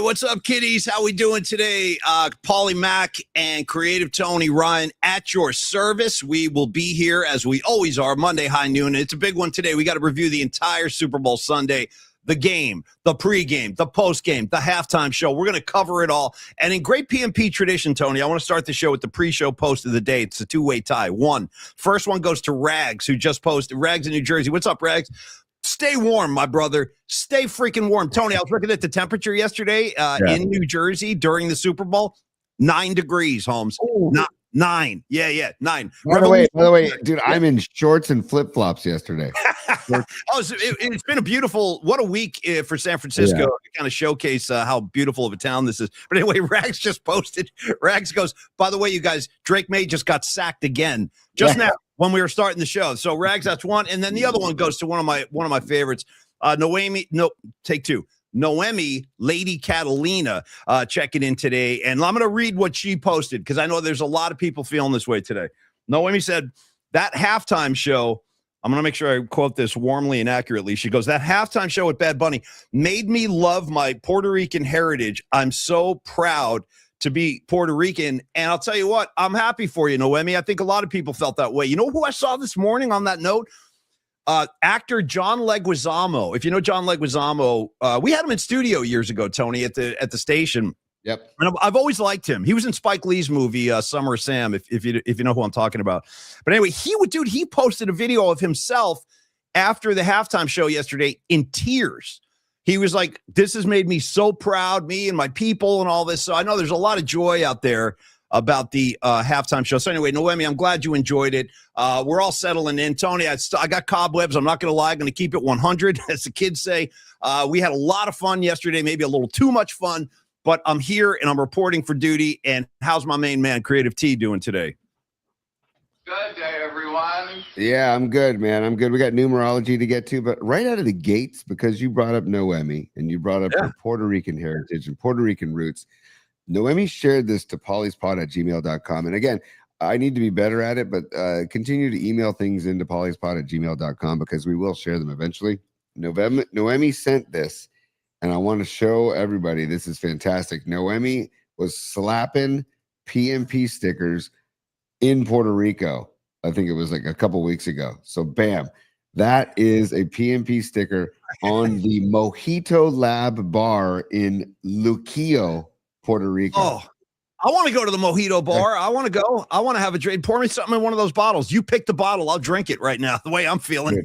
what's up, kiddies? How we doing today? Paulie Mac and Creative Tony Ryan at your service. We will be here as we always are, Monday, high noon. It's a big one today. We got to review the entire Super Bowl Sunday, the game, the pregame, the postgame, the halftime show. We're going to cover it all. And in great PMP tradition, Tony, I want to start the show with the pre-show post of the day. It's a two-way tie. First one goes to Rags, who just posted. Rags in New Jersey. What's up, Rags? Stay warm, my brother. Stay freaking warm. Tony, I was looking at the temperature yesterday in New Jersey during the Super Bowl. 9 degrees, Holmes. Nine. Yeah, 9. By the way, dude, I'm in shorts and flip-flops yesterday. It's been a beautiful, what a week for San Francisco to kind of showcase how beautiful of a town this is. But anyway, Rags just posted. Rags goes, by the way, you guys, Drake May just got sacked again now when we were starting the show. So Rags, that's one. And then the other one goes to one of my favorites. Take two. Noemi, Lady Catalina, checking in today. And I'm going to read what she posted because I know there's a lot of people feeling this way today. Noemi said, that halftime show, I'm going to make sure I quote this warmly and accurately. She goes, that halftime show with BadBunny made me love my Puerto Rican heritage. I'm so proud to be Puerto Rican. And I'll tell you what, I'm happy for you, Noemi. I think a lot of people felt that way. You know who I saw this morning on that note? Actor John Leguizamo. If you know John Leguizamo, we had him in studio years ago, Tony, at the station. Yep. And I've always liked him. He was in Spike Lee's movie Summer of Sam, if you know who I'm talking about. But anyway, he posted a video of himself after the halftime show yesterday in tears. He was like, this has made me so proud, me and my people and all this. So I know there's a lot of joy out there about the halftime show. So anyway, Noemi, I'm glad you enjoyed it. We're all settling in. Tony, I got cobwebs. I'm not going to lie. I'm going to keep it 100, as the kids say. We had a lot of fun yesterday, maybe a little too much fun, but I'm here and I'm reporting for duty. And how's my main man, Creative T, doing today? Good day, everyone. Yeah, I'm good, man. I'm good. We got numerology to get to, but right out of the gates, because you brought up Noemi and you brought up her Puerto Rican heritage and Puerto Rican roots, Noemi shared this to pollyspod@gmail.com. And again, I need to be better at it, but continue to email things into pollyspod@gmail.com because we will share them eventually. Noemi sent this, and I want to show everybody this is fantastic. Noemi was slapping PMP stickers in Puerto Rico. I think it was like a couple weeks ago. So bam, that is a PMP sticker on the Mojito Lab bar in Luquillo, Puerto Rico. Oh, I want to go to the Mojito bar. I want to go. I want to have a drink. Pour me something in one of those bottles. You pick the bottle. I'll drink it right now. The way I'm feeling,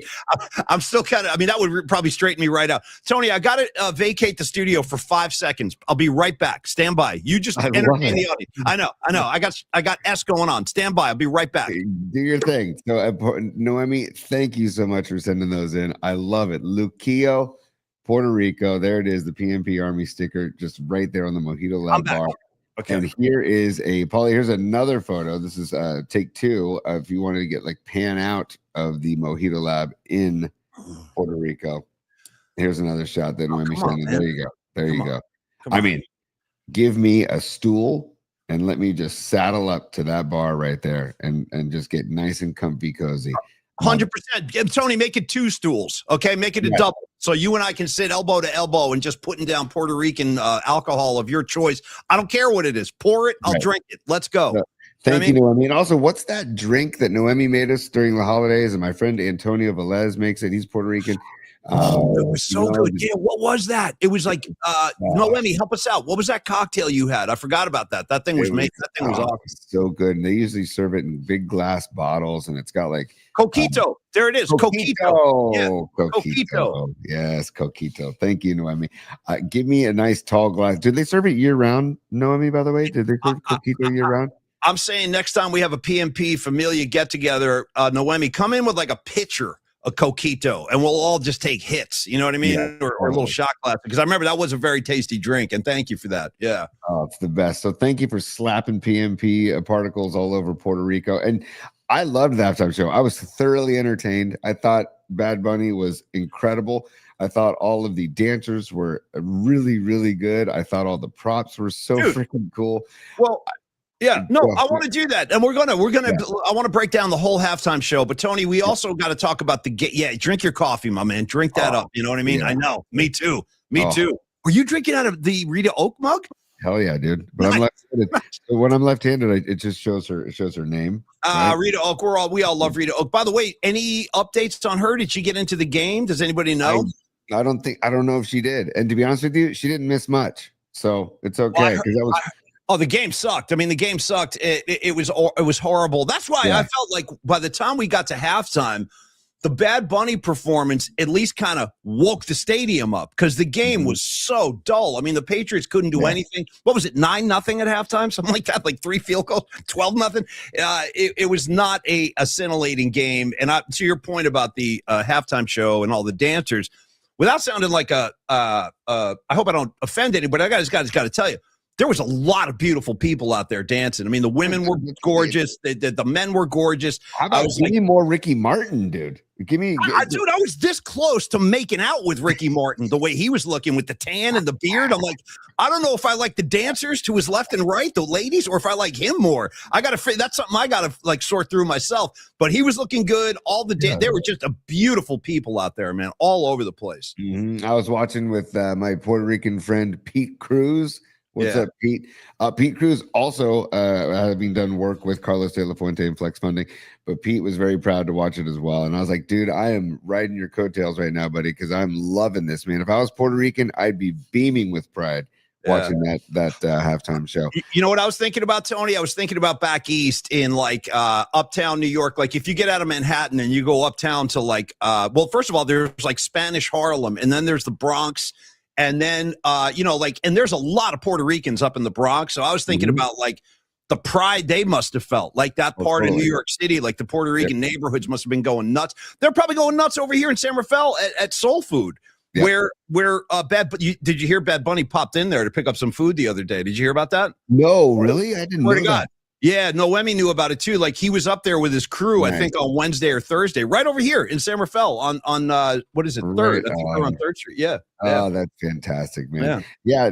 I'm still kind of, that would probably straighten me right out. Tony, I got to vacate the studio for 5 seconds. I'll be right back. Stand by. You just entertain the audience. I know. I got S going on. Stand by. I'll be right back. Do your thing. So, Noemi, thank you so much for sending those in. I love it. Luquillo, Puerto Rico. There it is. The PMP Army sticker just right there on the Mojito Lab bar. Okay. And here is Paulie. Here's another photo. This is take 2. If you wanted to get like pan out of the Mojito Lab in Puerto Rico. Here's another shot that Noemi sent. There you go. There you go. I mean, give me a stool and let me just saddle up to that bar right there and just get nice and comfy, cozy. 100%. Tony, make it 2 stools. Okay, make it a double. So you and I can sit elbow to elbow and just putting down Puerto Rican alcohol of your choice. I don't care what it is. Pour it. I'll drink it. Let's go. Thank you, Noemi. And also, what's that drink that Noemi made us during the holidays? And my friend Antonio Velez makes it. He's Puerto Rican. It was so good. Yeah, what was that? It was like, Noemi, help us out. What was that cocktail you had? I forgot about that. That thing was made. That thing was awesome. So good. And they usually serve it in big glass bottles, and it's got like Coquito. There it is. Coquito. Yeah. Coquito. Yes, Coquito. Thank you, Noemi. Give me a nice tall glass. Did they serve it year round, Noemi, by the way? Did they serve Coquito year round? I'm saying next time we have a PMP Familia get together, Noemi, come in with like a pitcher of Coquito and we'll all just take hits. You know what I mean? Yeah, or a little shot glass. Because I remember that was a very tasty drink. And thank you for that. Yeah. Oh, it's the best. So thank you for slapping PMP particles all over Puerto Rico. And I loved the halftime show. I was thoroughly entertained. I thought BadBunny was incredible. I thought all of the dancers were really, really good. I thought all the props were so freaking cool. Well, yeah, no, I want to do that. And we're gonna, I want to break down the whole halftime show. But Tony, we also got to talk about drink your coffee, my man. Drink that up. You know what I mean? Yeah. I know. Me too. Me too. Were you drinking out of the Rita Oak mug? Hell yeah, dude. But I'm left-handed. So when I'm left-handed, it just shows her name. Right? Rita Oak. We all love Rita Oak. By the way, any updates on her? Did she get into the game? Does anybody know? I don't know if she did. And to be honest with you, she didn't miss much. So it's okay. The game sucked. I mean, the game sucked. It was horrible. That's why I felt like by the time we got to halftime, the BadBunny performance at least kind of woke the stadium up because the game was so dull. I mean, the Patriots couldn't do anything. What was it, 9-0 at halftime? Something like that, like 3 field goals, 12-0. It was not a scintillating game. And to your point about the halftime show and all the dancers, without sounding like I hope I don't offend anybody, I just got to tell you, there was a lot of beautiful people out there dancing. I mean, the women were gorgeous. The men were gorgeous. How about give me more Ricky Martin, dude? Give me, dude. I was this close to making out with Ricky Martin. The way he was looking with the tan and the beard, I'm like, I don't know if I like the dancers to his left and right, the ladies, or if I like him more. That's something I got to like sort through myself. But he was looking good. All the they were just a beautiful people out there, man, all over the place. I was watching with my Puerto Rican friend Pete Cruz. What's up, Pete? Pete Cruz also having done work with Carlos De La Fuente and Flex Funding, but Pete was very proud to watch it as well. And I was like, dude, I am riding your coattails right now, buddy, because I'm loving this, man. If I was Puerto Rican, I'd be beaming with pride watching that halftime show. You know what I was thinking about, Tony? I was thinking about back east in like uptown New York. Like if you get out of Manhattan and you go uptown to like, first of all, there's like Spanish Harlem, and then there's the Bronx. And then, and there's a lot of Puerto Ricans up in the Bronx. So I was thinking about like the pride they must have felt, like that part of New York City, like the Puerto Rican neighborhoods must have been going nuts. They're probably going nuts over here in San Rafael at Soul Food, where did you hear BadBunny popped in there to pick up some food the other day? Did you hear about that? No, really? I didn't know that. Yeah, Noemi knew about it too. Like he was up there with his crew, I think on Wednesday or Thursday, right over here in San Rafael on what is it, Third? I think we're on 3rd Street. Yeah. Oh, that's fantastic, man. Yeah,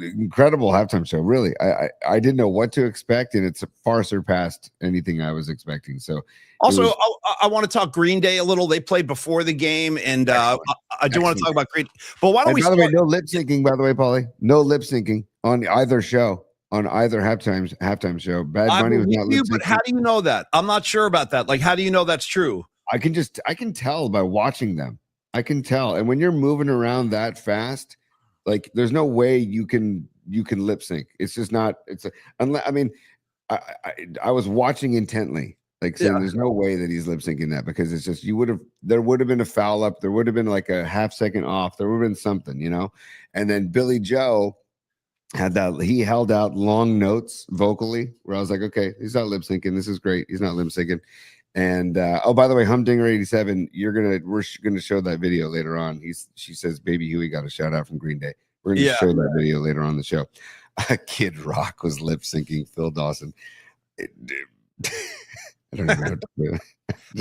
incredible halftime show. Really, I didn't know what to expect, and it's far surpassed anything I was expecting. So also, I want to talk GreenDay a little. They played before the game, and I do want to talk about Green. But why don't we? By the way, no lip syncing. By the way, Paulie, no lip syncing on either show. On either halftime show, BadBunny was not listening. But how do you know that? I'm not sure about that. Like, how do you know that's true? I can tell by watching them. I can tell. And when you're moving around that fast, like there's no way you can lip sync. It's just not. I was watching intently, like saying there's no way that he's lip syncing that, because it's just there would have been a foul up, there would have been like a half second off, there would have been something, and then Billy Joe he held out long notes vocally where I was like, okay, he's not lip syncing. This is great. He's not lip syncing. And by the way, Humdinger 87, we're gonna show that video later on. She says Baby Huey got a shout out from GreenDay. We're gonna show that video later on the show. Kid Rock was lip syncing Phil Dawson. I don't even know what to do.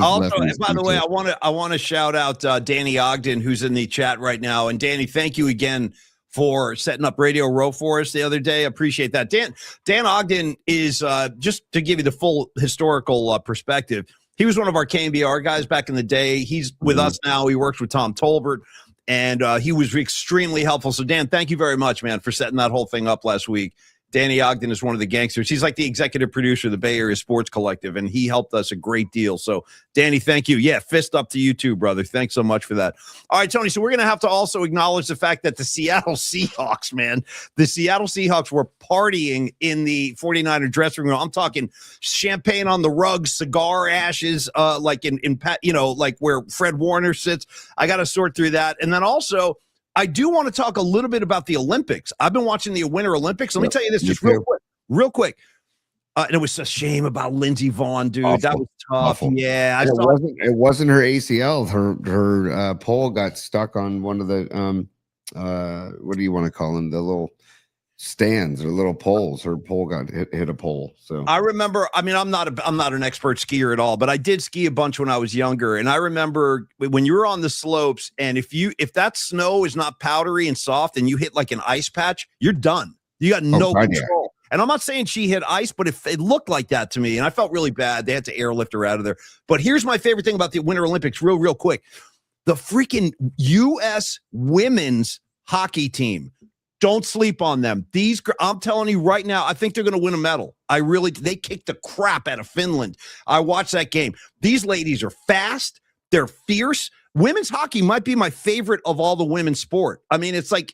Also, by the way, I want to shout out Danny Ogden, who's in the chat right now. And Danny, thank you again for setting up Radio Row for us the other day. Appreciate that. Dan Ogden is, just to give you the full historical perspective, he was one of our KNBR guys back in the day. He's with us now. He works with Tom Tolbert, and he was extremely helpful. So, Dan, thank you very much, man, for setting that whole thing up last week. Danny Ogden is one of the gangsters. He's like the executive producer of the Bay Area Sports Collective, and he helped us a great deal. So, Danny, thank you. Yeah, fist up to you too, brother. Thanks so much for that. All right, Tony, so we're going to have to also acknowledge the fact that the Seattle Seahawks were partying in the 49er dressing room. I'm talking champagne on the rug, cigar ashes, like like where Fred Warner sits. I got to sort through that. And then also, I do want to talk a little bit about the Olympics. I've been watching the Winter Olympics. Let me tell you this just real quick. And it was a shame about Lindsey Vonn, dude. Awful. That was tough. Awful. Yeah. It wasn't her ACL. Her pole got stuck on one of the, what do you want to call them? The little stands or little poles. Her pole got hit a pole. So I remember, I'm not an expert skier at all, but I did ski a bunch when I was younger. And I remember when you were on the slopes, and if that snow is not powdery and soft and you hit like an ice patch, you're done. You got no control. Yeah. And I'm not saying she hit ice, but if it looked like that to me, and I felt really bad, they had to airlift her out of there. But here's my favorite thing about the Winter Olympics, real quick. The freaking U.S. women's hockey team Don't sleep on them. I'm telling you right now, I think they're going to win a medal. They kicked the crap out of Finland. I watched that game. These ladies are fast. They're fierce. Women's hockey might be my favorite of all the women's sport. I mean, it's like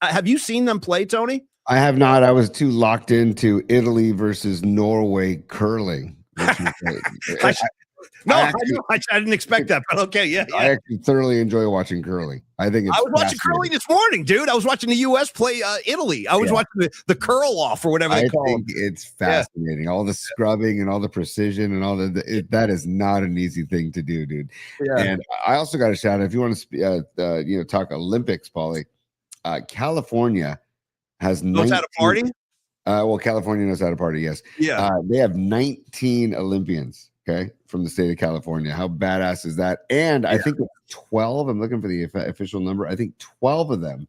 have you seen them play, Tony? I have not. I was too locked into Italy versus Norway curling. I didn't expect that, but okay, yeah. I actually thoroughly enjoy watching curling. I think I was watching curling this morning, dude. I was watching the U.S. play Italy. I was watching the curl off or whatever they call it. It's fascinating. All the scrubbing and all the precision and all that is not an easy thing to do, dude. Yeah. And I also got a shout out. If you want to talk Olympics, Paulie, California has knows how to party. Well, California knows how to party. Yes. Yeah. They have 19 Olympians. Okay, from the state of California. How badass is that? And I think 12. I'm looking for the official number. I think 12 of them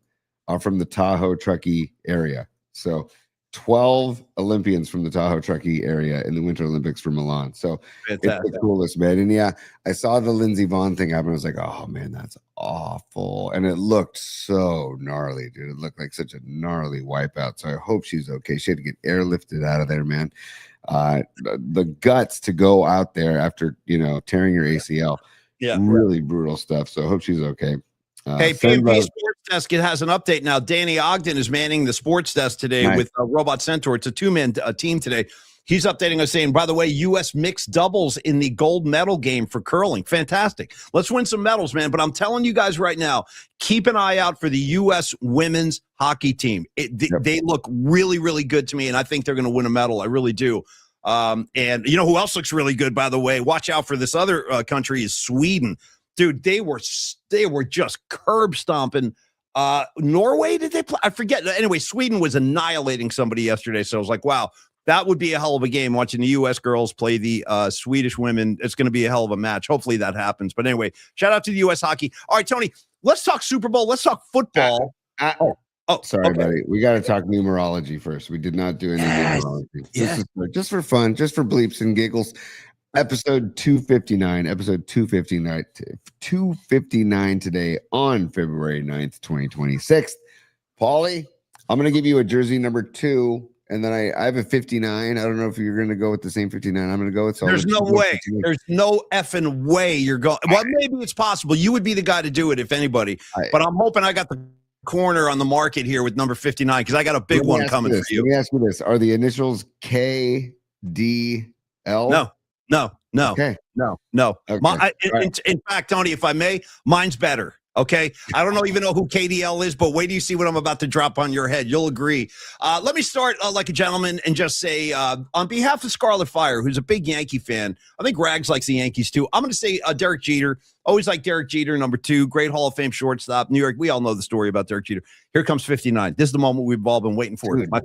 are from the Tahoe Truckee area. So 12 Olympians from the Tahoe Truckee area in the Winter Olympics for Milan. So Fantastic. It's the coolest, man. And yeah, I saw the Lindsey Vonn thing happen. I was like, oh man, that's awful. And it looked so gnarly, dude. It looked like such a gnarly wipeout. So I hope she's okay. She had to get airlifted out of there, man. The guts to go out there after tearing your ACL. Yeah, really brutal stuff. So I hope she's okay. Hey, PNP Sports Desk, it has an update now. Danny Ogden is manning the sports desk today with Robot Centaur. It's a two-man team today. He's updating us saying, by the way, U.S. mixed doubles in the gold medal game for curling. Fantastic. Let's win some medals, man. But I'm telling you guys right now, keep an eye out for the U.S. women's hockey team. They look really, really good to me, and I think they're going to win a medal. I really do. And you know who else looks really good, by the way? Watch out for this other country is Sweden. Dude, they were just curb stomping. Norway, did they play? I forget. Anyway, Sweden was annihilating somebody yesterday. So I was like, wow, that would be a hell of a game watching the U.S. girls play the Swedish women. It's going to be a hell of a match. Hopefully that happens. But anyway, shout out to the U.S. hockey. All right, Tony, let's talk Super Bowl. Let's talk football. Sorry, buddy. We got to talk numerology first. We did not do any numerology. This is just for fun, just for bleeps and giggles. Episode 259 today on February 9th, 2026. Paulie, I'm going to give you a jersey number 2, and then I have a 59. I don't know if you're going to go with the same 59. I'm going to go with There's no way. 59. There's no effing way you're going. Well, maybe it's possible. You would be the guy to do it if anybody. But I'm hoping I got the corner on the market here with number 59 because I got a big one coming for you. Let me ask you this. Are the initials KDL? No. Okay. No. Okay. In fact, Tony, if I may, mine's better. Okay. I don't even know who KDL is, but wait till you see what I'm about to drop on your head. You'll agree. Let me start like a gentleman and just say, on behalf of Scarlet Fire, who's a big Yankee fan, I think Rags likes the Yankees too. I'm going to say Derek Jeter. Always like Derek Jeter, number 2, great Hall of Fame shortstop. New York, we all know the story about Derek Jeter. Here comes 59. This is the moment we've all been waiting for. My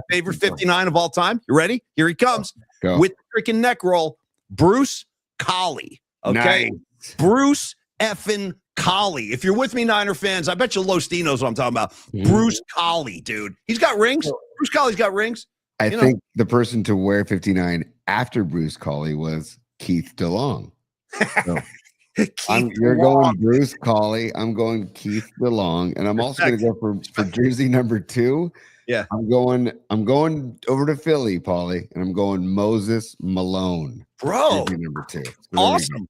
favorite 59 of all time. You ready? Here he comes. Go. With the freaking neck roll, Bruce Collie. Okay? Nice. Bruce effing Collie. If you're with me, Niner fans, I bet you Lostine knows what I'm talking about. Bruce Collie, dude. He's got rings. Bruce Collie's got rings. I think the person to wear 59 after Bruce Collie was Keith DeLong. So you're going Bruce Collie. I'm going Keith DeLong, and I'm also going to go for jersey number 2. Yeah, I'm going over to Philly, Paulie, and I'm going Moses Malone, bro. Number 2. Awesome,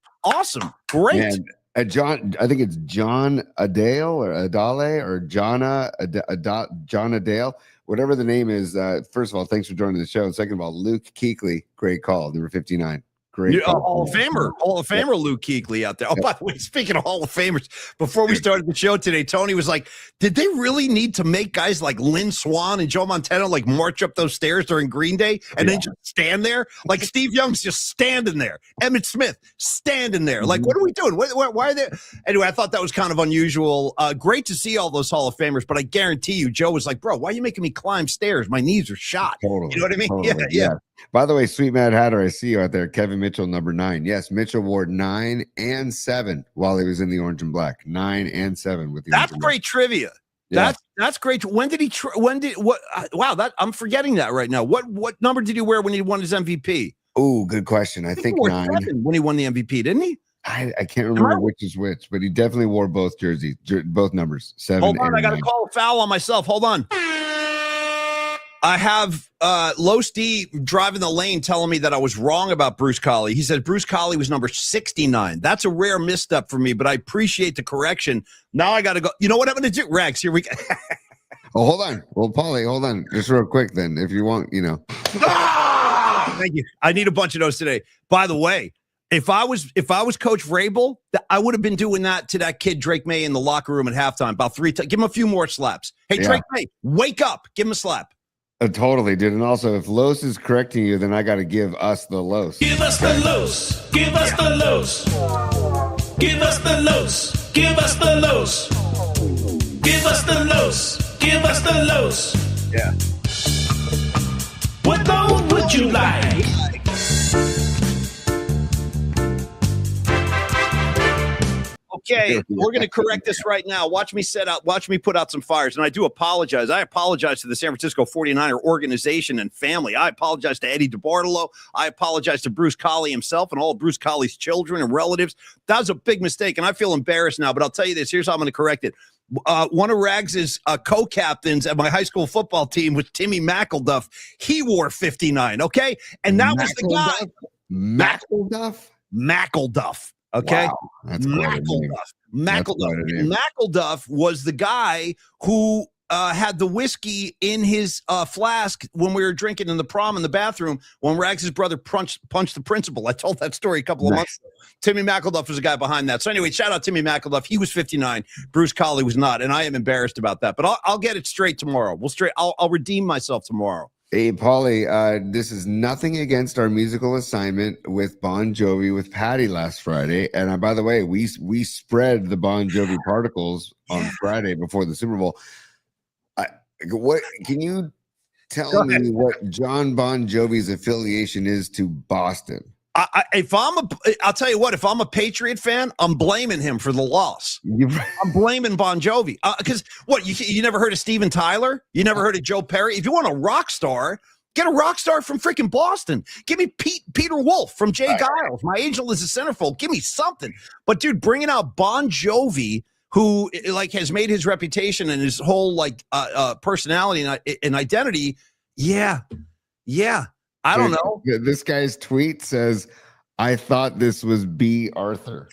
great. And John, I think it's John Adale or Adale or John Adale, whatever the name is. First of all, thanks for joining the show. And second of all, Luke Kuechly, great call, number 59. Great. Hall of Famer Luke Kuechly out there. Oh, by the way, speaking of Hall of Famers, before we started the show today, Tony was like, did they really need to make guys like Lynn Swann and Joe Montana like march up those stairs during Green Day and then just stand there? Like Steve Young's just standing there. Emmett Smith standing there. Like, what are we doing? Why are they? Anyway, I thought that was kind of unusual. Great to see all those Hall of Famers, but I guarantee you, Joe was like, bro, why are you making me climb stairs? My knees are shot. Totally, you know what I mean? Totally, Yeah. By the way, Sweet Mad Hatter, I see you out there. Kevin Mitchell, number 9. Yes, Mitchell wore 9 and 7 while he was in the orange and black. 9 and 7 with the. That's great trivia. Yeah. That's great. When did he? Wow, I'm forgetting that right now. What number did he wear when he won his MVP? Oh, good question. I think 9 when he won the MVP, didn't he? I can't remember which is which, but he definitely wore both jerseys, both numbers. 7. Hold on, and I got to 9. call a foul on myself. Hold on. I have Los D driving the lane telling me that I was wrong about Bruce Collie. He said Bruce Collie was number 69. That's a rare misstep for me, but I appreciate the correction. Now I got to go. You know what I'm going to do? Rags, here we go. Oh, hold on. Well, Paulie, hold on. Just real quick then, if you want, Thank you. I need a bunch of those today. By the way, if I was Coach Vrabel, I would have been doing that to that kid Drake May in the locker room at halftime about 3 times. Give him a few more slaps. Hey, Drake May, wake up. Give him a slap. Totally, dude. And also, if Los is correcting you, then I got to give us the Los. Give us the Los. Give us the Los. Give us the Los. Give us the Los. Give us the Los. Give us the Los. Yeah. What those would you like? Okay, we're going to correct this right now. Watch me put out some fires. And I do apologize. I apologize to the San Francisco 49er organization and family. I apologize to Eddie DeBartolo. I apologize to Bruce Collie himself and all of Bruce Collie's children and relatives. That was a big mistake, and I feel embarrassed now. But I'll tell you this. Here's how I'm going to correct it. One of Rags's co-captains at my high school football team was Timmy McElduff. He wore 59, okay? And that was the guy. McElduff. Okay. Wow, that's McElduff was the guy who had the whiskey in his flask when we were drinking in the prom in the bathroom when Rags' brother punched the principal. I told that story a couple of months ago. Timmy McElduff was the guy behind that. So anyway, shout out Timmy McElduff. He was 59. Bruce Collie was not, and I am embarrassed about that. But I'll get it straight tomorrow. I'll redeem myself tomorrow. Hey, Paulie, this is nothing against our musical assignment with Bon Jovi with Patty last Friday. And by the way, we spread the Bon Jovi particles on Friday before the Super Bowl. What can you tell me what John Bon Jovi's affiliation is to Boston? I'll tell you what, if I'm a Patriot fan, I'm blaming him for the loss. I'm blaming Bon Jovi. Because what, you never heard of Steven Tyler? You never heard of Joe Perry? If you want a rock star, get a rock star from freaking Boston. Give me Peter Wolf from Jay Giles. My Angel is a centerfold. Give me something. But dude, bringing out Bon Jovi, who has made his reputation and his whole personality and identity. Yeah. I don't know. This guy's tweet says, "I thought this was B. Arthur."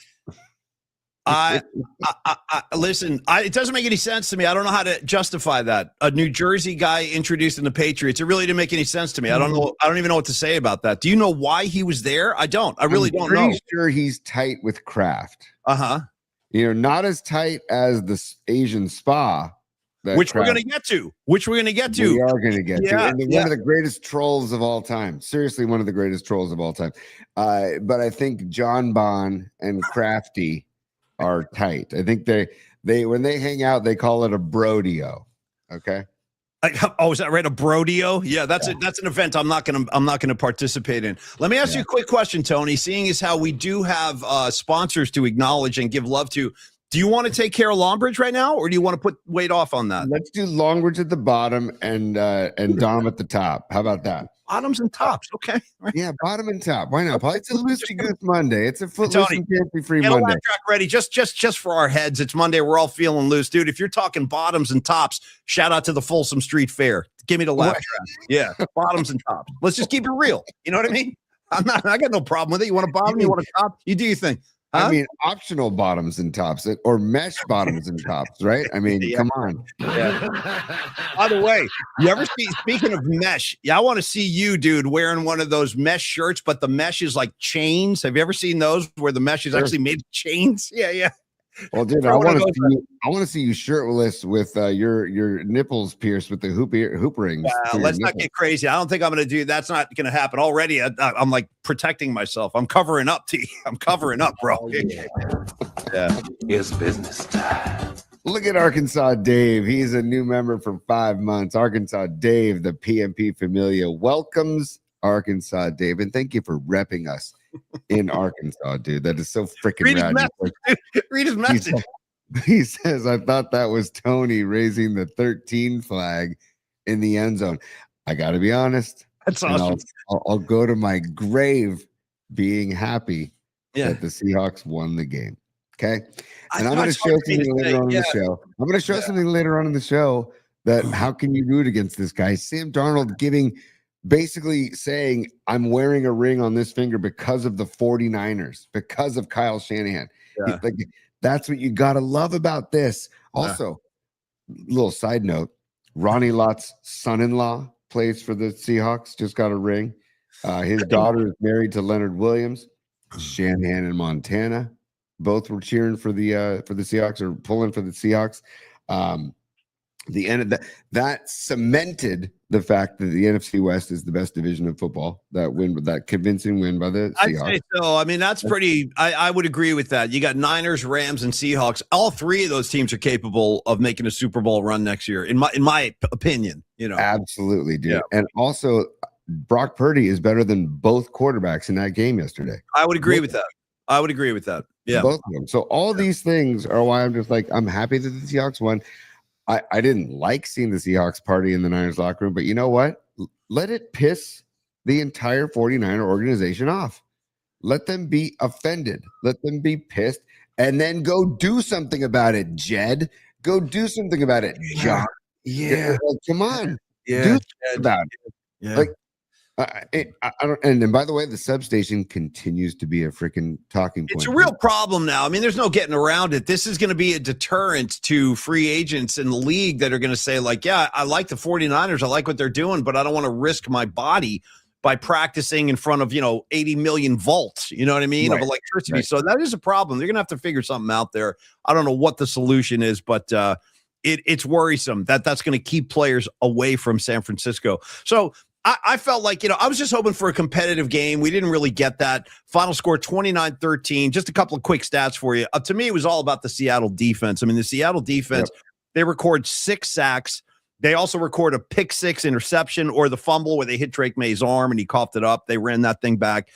Listen. It doesn't make any sense to me. I don't know how to justify that. A New Jersey guy introduced in the Patriots. It really didn't make any sense to me. I don't know. I don't even know what to say about that. Do you know why he was there? I don't. I really don't know. I'm pretty sure he's tight with Kraft. Not as tight as the Asian spa. Which we're going to get to. We are going to get to. And one of the greatest trolls of all time. Seriously, one of the greatest trolls of all time. But I think John Bon and Crafty are tight. I think they when they hang out, they call it a brodeo. Okay. Is that right? A brodeo? Yeah, that's an event I'm not gonna participate in. Let me ask you a quick question, Tony. Seeing as how we do have sponsors to acknowledge and give love to. Do you want to take care of Longbridge right now, or do you want to put weight off on that? Let's do Longbridge at the bottom and Dom at the top. How about that? Bottoms and tops, okay? Yeah, bottom and top. Why not? It's a Loosey Goose Monday. It's a Footloose and Fancy-Free Monday. Laugh track ready, just for our heads. It's Monday. We're all feeling loose, dude. If you're talking bottoms and tops, shout out to the Folsom Street Fair. Give me the laugh track. Yeah, bottoms and tops. Let's just keep it real. You know what I mean? I got no problem with it. You want a bottom? You want a top? You do your thing. Huh? I mean, optional bottoms and tops, or mesh bottoms and tops, right? I mean, come on. Yeah. By the way, you ever speaking of mesh, I want to see you, dude, wearing one of those mesh shirts, but the mesh is like chains. Have you ever seen those where the mesh is actually made of chains? Yeah. Well, dude, I want to see you shirtless with your nipples pierced with the hoop rings. Let's not get crazy. I don't think I'm going to do. That's not going to happen. Already, I'm like protecting myself. I'm covering up, T. I'm covering up, bro. Yeah. It's business time. Look at Arkansas Dave. He's a new member for 5 months. Arkansas Dave, the PMP Familia, welcomes Arkansas Dave, and thank you for repping us in Arkansas, dude. That is so freaking rad. Read his message. He says, I thought that was Tony raising the 13 flag in the end zone. I got to be honest. That's awesome. I'll go to my grave being happy that the Seahawks won the game. Okay. And I'm know going to it's show hard for me to something later say, on in yeah. the show. I'm going to show something later on in the show that how can you root against this guy? Sam Darnold basically saying, I'm wearing a ring on this finger because of the 49ers, because of Kyle Shanahan. Yeah. Like, that's what you got to love about this. Also, little side note, Ronnie Lott's son-in-law plays for the Seahawks, just got a ring. His daughter is married to Leonard Williams. Shanahan in Montana both were cheering for the Seahawks, or pulling for the Seahawks. The end of that cemented the fact that the NFC West is the best division of football. That convincing win by the Seahawks. I'd say so. I mean, that's pretty. I would agree with that. You got Niners, Rams, and Seahawks. All three of those teams are capable of making a Super Bowl run next year, in my opinion. Absolutely, dude. Yeah. And also, Brock Purdy is better than both quarterbacks in that game yesterday. I would agree with that. Yeah, both of them. So all these things are why I'm just like, I'm happy that the Seahawks won. I didn't like seeing the Seahawks party in the Niners locker room, but you know what? Let it piss the entire 49er organization off. Let them be offended. Let them be pissed, and then go do something about it, Jed. Go do something about it, John. Yeah. Come on. Yeah. Do something about it. Yeah. Like, I don't. And by the way, the substation continues to be a freaking talking point. It's a real problem now. I mean, there's no getting around it. This is going to be a deterrent to free agents in the league that are going to say, like, yeah, I like the 49ers. I like what they're doing, but I don't want to risk my body by practicing in front of, 80 million volts, you know what I mean, of electricity. Right. So that is a problem. They're going to have to figure something out there. I don't know what the solution is, but it's worrisome that's going to keep players away from San Francisco. So I felt like, I was just hoping for a competitive game. We didn't really get that. Final score 29-13. Just a couple of quick stats for you. To me, it was all about the Seattle defense. I mean, the Seattle defense, They record 6 sacks. They also record a pick 6 interception, or the fumble where they hit Drake May's arm and he coughed it up. They ran that thing back.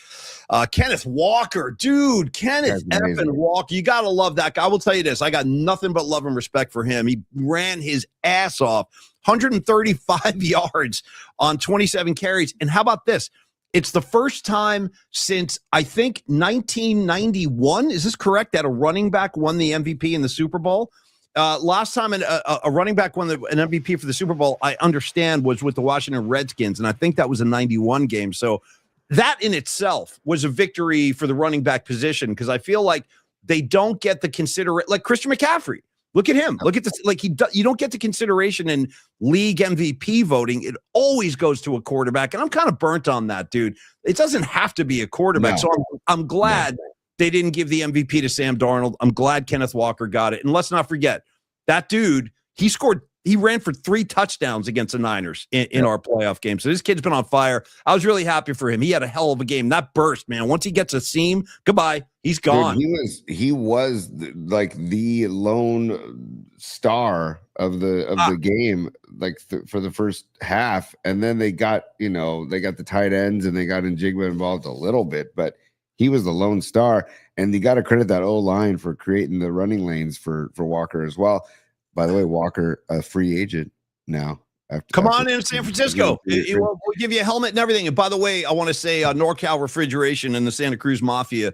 Kenneth Walker, dude, Kenneth effing Walker. You got to love that guy. I will tell you this. I got nothing but love and respect for him. He ran his ass off. 135 yards on 27 carries. And how about this? It's the first time since, I think, 1991. Is this correct? That a running back won the MVP in the Super Bowl? Last time a running back won an MVP for the Super Bowl, I understand, was with the Washington Redskins. And I think that was a 91 game. So that in itself was a victory for the running back position, because I feel like they don't get the consideration, like Christian McCaffrey. Look at him. Look at this. Like you don't get the consideration in league MVP voting. It always goes to a quarterback, and I'm kind of burnt on that, dude. It doesn't have to be a quarterback. No. So I'm glad they didn't give the MVP to Sam Darnold. I'm glad Kenneth Walker got it. And let's not forget that dude. He ran for 3 touchdowns against the Niners in our playoff game. So this kid's been on fire. I was really happy for him. He had a hell of a game. That burst, man. Once he gets a seam, goodbye. He's gone. Dude, he was like the lone star of the game, like for the first half. And then they got the tight ends and they got Njigba involved a little bit, but he was the lone star. And you got to credit that O-line for creating the running lanes for Walker as well. By the way, Walker, a free agent now. Come on in San Francisco. We'll give you a helmet and everything. And by the way, I want to say NorCal Refrigeration and the Santa Cruz Mafia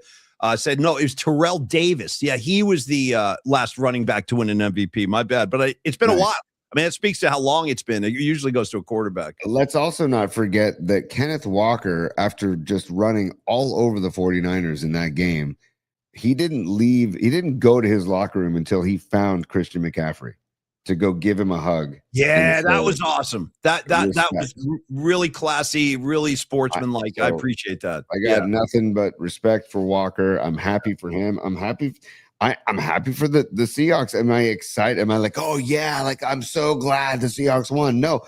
said, no, it was Terrell Davis. Yeah, he was the last running back to win an MVP. My bad. But it's been a while. I mean, it speaks to how long it's been. It usually goes to a quarterback. Let's also not forget that Kenneth Walker, after just running all over the 49ers in that game, he didn't go to his locker room until he found Christian McCaffrey to go give him a hug. Yeah, that was awesome. That was really classy, really sportsmanlike. I appreciate that. I got nothing but respect for Walker. I'm happy for him. I'm happy. I'm happy for the Seahawks. Am I excited? Am I like, oh yeah, like I'm so glad the Seahawks won? No,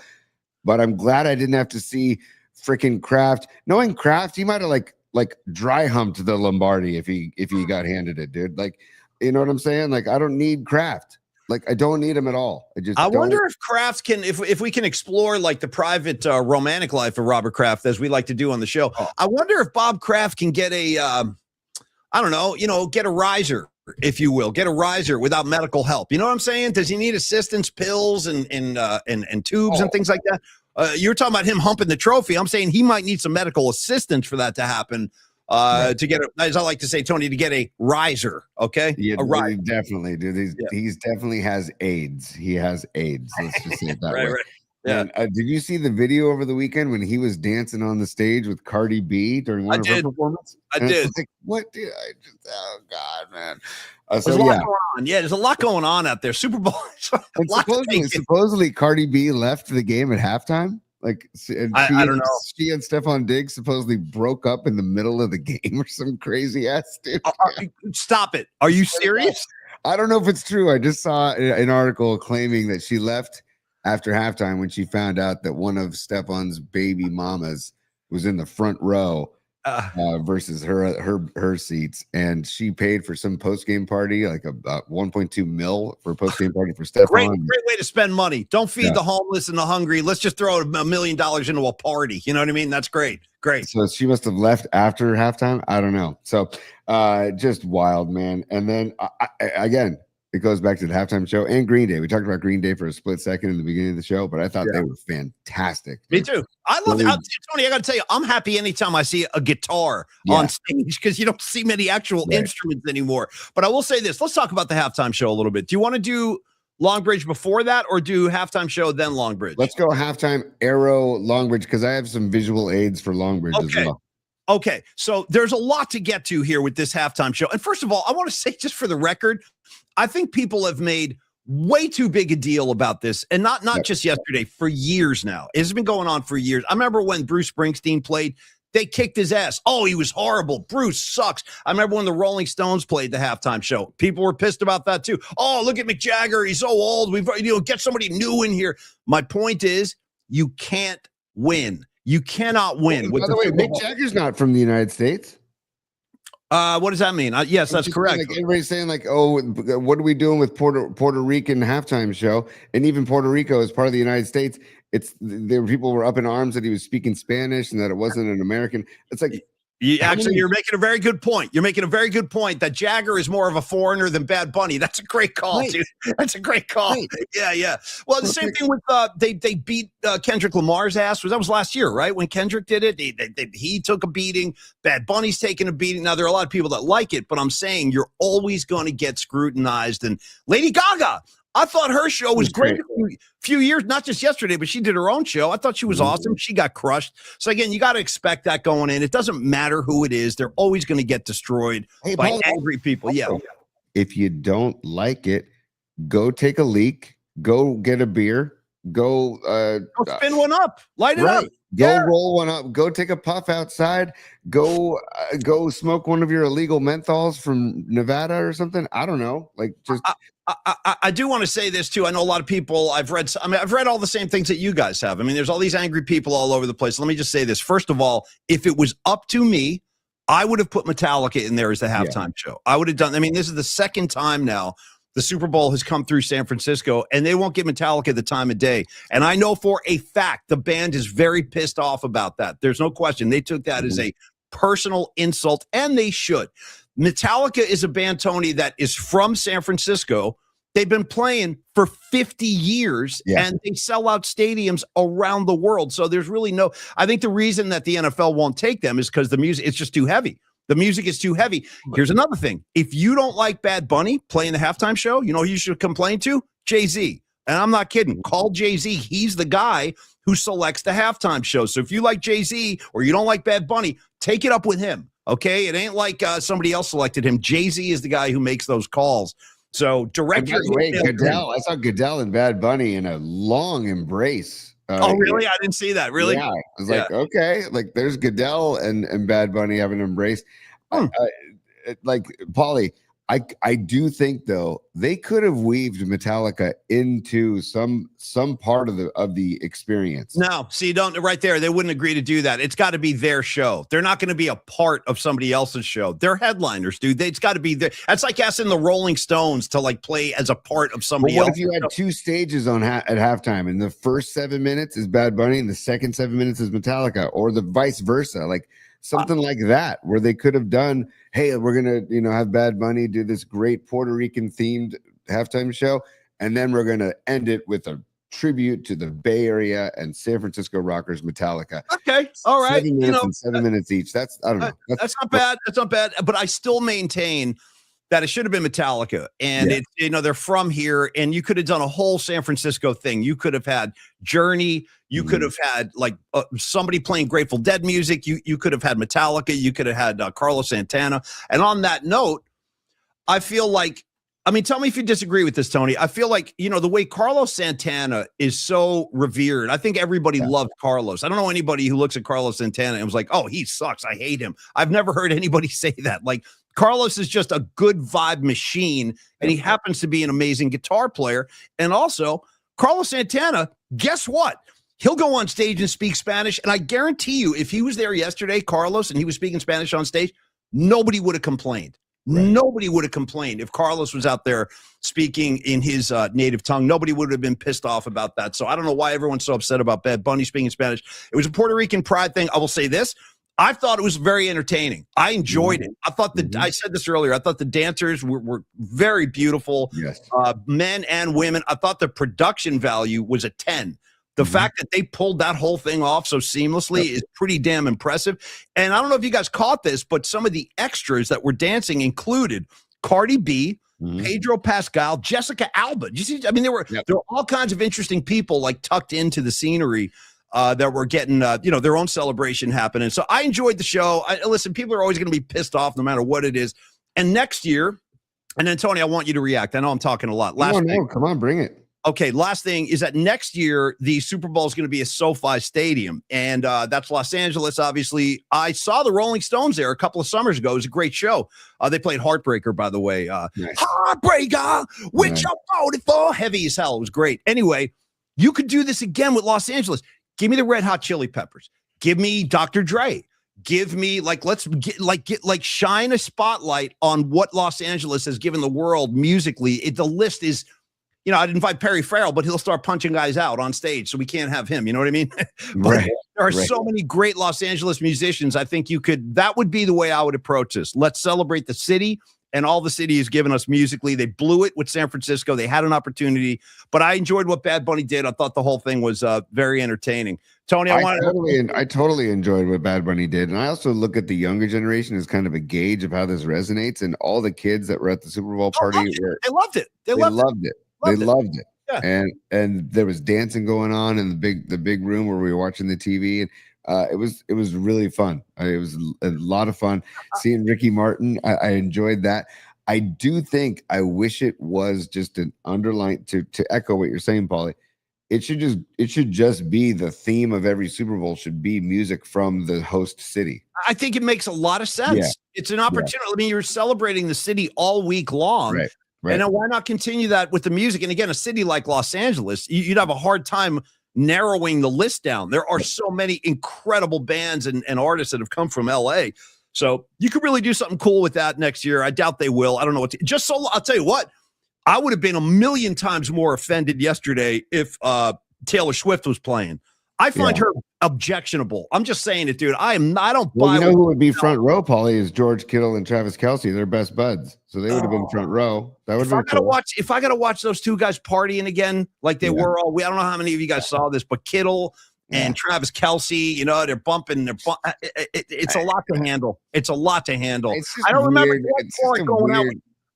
but I'm glad I didn't have to see freaking Kraft. Knowing Kraft, he might have like dry humped the Lombardi if he got handed it, dude. Like, you know what I'm saying? Like, I don't need Kraft. Like, I don't need him at all. I wonder if Kraft can, if we can explore like the private romantic life of Robert Kraft, as we like to do on the show. I wonder if Bob Kraft can get a, I don't know, get a riser, if you will, get a riser without medical help. You know what I'm saying? Does he need assistance, pills and tubes and things like that? You're talking about him humping the trophy. I'm saying he might need some medical assistance for that to happen. to get as I like to say, Tony, to get a riser. Okay, Yeah, a riser. definitely, dude. He's definitely has AIDS. He has AIDS. Let's just say it that way. Right. Yeah. And did you see the video over the weekend when he was dancing on the stage with Cardi B during one of her performances? I did. Like, what did I just? Oh God, man. There's a lot going on. Yeah, there's a lot going on out there. Super Bowl. Supposedly, Cardi B left the game at halftime. Like, I don't know. She and Stephon Diggs supposedly broke up in the middle of the game or some crazy ass dude. Stop it. Are you serious? I don't know if it's true. I just saw an article claiming that she left after halftime when she found out that one of Stephon's baby mamas was in the front row versus her seats, and she paid for some post-game party, like about 1.2 mil for a post-game party for Stephon. Great way to spend money. Don't feed the homeless and the hungry. Let's just throw $1 million into a party. You know what I mean? That's great. So she must have left after halftime. I don't know. So just wild, man. And then again, it goes back to the halftime show and GreenDay. We talked about GreenDay for a split second in the beginning of the show, but I thought they were fantastic. Me too. I love it. Tony, I got to tell you, I'm happy anytime I see a guitar on stage because you don't see many actual instruments anymore. But I will say this. Let's talk about the halftime show a little bit. Do you want to do Longbridge before that or do halftime show, then Longbridge? Let's go halftime, Arrow, Longbridge, because I have some visual aids for Longbridge as well. Okay, so there's a lot to get to here with this halftime show. And first of all, I want to say, just for the record, I think people have made way too big a deal about this, and not just yesterday, for years now. It's been going on for years. I remember when Bruce Springsteen played, they kicked his ass. Oh, he was horrible. Bruce sucks. I remember when the Rolling Stones played the halftime show. People were pissed about that too. Oh, look at Mick Jagger. He's so old. We've get somebody new in here. My point is, you can't win. You cannot win. By the way, Mick Jagger's not from the United States. What does that mean? Yes, that's correct. Like everybody's saying, like, oh, what are we doing with Puerto Rican halftime show? And even Puerto Rico is part of the United States. People were up in arms that he was speaking Spanish and that it wasn't an American. It's like, you're making a very good point. You're making a very good point that Jagger is more of a foreigner than Bad Bunny. That's a great call, dude. That's a great call. Yeah. Well, the same thing with they beat Kendrick Lamar's ass. That was last year, right? When Kendrick did it, he took a beating. Bad Bunny's taking a beating. Now there are a lot of people that like it, but I'm saying you're always going to get scrutinized. And Lady Gaga, I thought her show was great a few years, not just yesterday, but she did her own show. I thought she was awesome. She got crushed. So, again, you got to expect that going in. It doesn't matter who it is. They're always going to get destroyed by angry people. Yeah. If you don't like it, go take a leak. Go get a beer. Go spin one up. Light it up. Go roll one up. Go take a puff outside. Go smoke one of your illegal menthols from Nevada or something. I don't know. Like, just... I do want to say this too. I know a lot of people. I've read all the same things that you guys have. I mean, there's all these angry people all over the place. Let me just say this. First of all, if it was up to me, I would have put Metallica in there as the halftime show. I would have done. I mean, this is the second time now the Super Bowl has come through San Francisco, and they won't give Metallica the time of day. And I know for a fact the band is very pissed off about that. There's no question. They took that as a personal insult, and they should. Metallica is a band, Tony, that is from San Francisco. They've been playing for 50 years, and they sell out stadiums around the world. So there's really no – I think the reason that the NFL won't take them is because the music – it's just too heavy. The music is too heavy. Here's another thing. If you don't like Bad Bunny playing the halftime show, you know who you should complain to? Jay-Z. And I'm not kidding. Call Jay-Z. He's the guy who selects the halftime show. So if you like Jay-Z or you don't like Bad Bunny, take it up with him. Okay, it ain't like somebody else selected him. Jay-Z is the guy who makes those calls. So direct your Goodell. I saw Goodell and Bad Bunny in a long embrace. Oh, really? I didn't see that. Really? Yeah. I was like, okay, like there's Goodell and Bad Bunny having an embrace. Like Paulie, I do think though they could have weaved Metallica into some part of the experience. No, see, don't right there. They wouldn't agree to do that. It's got to be their show. They're not going to be a part of somebody else's show. They're headliners, dude. It's got to be there. That's like asking the Rolling Stones to like play as a part of somebody else. What if you had two stages at halftime, and the first 7 minutes is Bad Bunny, and the second 7 minutes is Metallica, or the vice versa, like something like that, where they could have done, hey, we're gonna have Bad Bunny do this great Puerto Rican themed halftime show, and then we're gonna end it with a tribute to the Bay Area and San Francisco rockers, Metallica. Okay, all right. 7 minutes and 7 minutes each. That's, I don't know. That's not bad. That's not bad. But I still maintain that it should have been Metallica. And it's, they're from here, and you could have done a whole San Francisco thing. You could have had Journey. You could have had like somebody playing Grateful Dead music. You could have had Metallica. You could have had Carlos Santana. And on that note, I feel like, I mean, tell me if you disagree with this, Tony. I feel like, the way Carlos Santana is so revered. I think everybody loved Carlos. I don't know anybody who looks at Carlos Santana and was like, oh, he sucks. I hate him. I've never heard anybody say that. Like, Carlos is just a good vibe machine, and he happens to be an amazing guitar player. And also, Carlos Santana, guess what? He'll go on stage and speak Spanish, and I guarantee you, if he was there yesterday, Carlos, and he was speaking Spanish on stage, nobody would have complained. Right. Nobody would have complained if Carlos was out there speaking in his native tongue. Nobody would have been pissed off about that. So I don't know why everyone's so upset about Bad Bunny speaking Spanish. It was a Puerto Rican pride thing. I will say this. I thought it was very entertaining. I enjoyed it. I thought I said this earlier. I thought the dancers were very beautiful, men and women. I thought the production value was a 10. The fact that they pulled that whole thing off so seamlessly is pretty damn impressive. And I don't know if you guys caught this, but some of the extras that were dancing included Cardi B, Pedro Pascal, Jessica Alba. You see, I mean, there were all kinds of interesting people like tucked into the scenery that were getting, their own celebration happening. So I enjoyed the show. Listen, people are always going to be pissed off no matter what it is. And next year, and then Tony, I want you to react. I know I'm talking a lot. Come on, bring it. Okay, last thing is that next year, the Super Bowl is going to be a SoFi Stadium, and that's Los Angeles, obviously. I saw the Rolling Stones there a couple of summers ago. It was a great show. They played Heartbreaker, by the way. Nice. Heartbreaker, which I voted for. Heavy as hell. It was great. Anyway, you could do this again with Los Angeles. Give me the Red Hot Chili Peppers. Give me Dr. Dre. Give me, let's shine a spotlight on what Los Angeles has given the world musically. The list is... I'd invite Perry Farrell, but he'll start punching guys out on stage, so we can't have him. You know what I mean? But there are so many great Los Angeles musicians. I think that would be the way I would approach this. Let's celebrate the city and all the city has given us musically. They blew it with San Francisco. They had an opportunity, but I enjoyed what Bad Bunny did. I thought the whole thing was very entertaining. Tony, I totally enjoyed what Bad Bunny did. And I also look at the younger generation as kind of a gauge of how this resonates. And all the kids that were at the Super Bowl party, they loved it. They loved it. They loved it. Yeah. And there was dancing going on in the big room where we were watching the TV, and it was really fun. It was a lot of fun seeing Ricky Martin. I enjoyed that. I do think, I wish it was just an underline to echo what you're saying, Paulie. It should just be the theme of every Super Bowl should be music from the host city. I think it makes a lot of sense. Yeah. It's an opportunity. I mean, you're celebrating the city all week long. Right. And then why not continue that with the music? And again, a city like Los Angeles, you'd have a hard time narrowing the list down. There are so many incredible bands and artists that have come from LA. So you could really do something cool with that next year. I doubt they will. I don't know what I'll tell you what, I would have been a million times more offended yesterday if Taylor Swift was playing. I find her objectionable. I'm just saying it, dude. I don't buy. You know who would be front row, Paulie, is George Kittle and Travis Kelce. They're best buds, so they would have been front row. That would have been cool. If I got to watch those two guys partying again, like they were all. I don't know how many of you guys saw this, but Kittle and Travis Kelce, they're bumping. It's a lot to handle. It's a lot to handle. I don't remember Dwight Clark going out.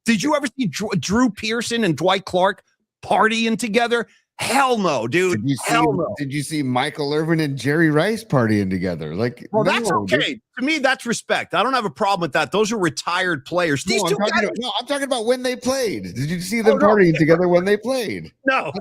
Did you ever see Drew Pearson and Dwight Clark partying together? Hell no, dude. Did you see Michael Irvin and Jerry Rice partying together? That's okay. Dude. To me, that's respect. I don't have a problem with that. Those are retired players. I'm talking about when they played. Did you see them partying together when they played? No.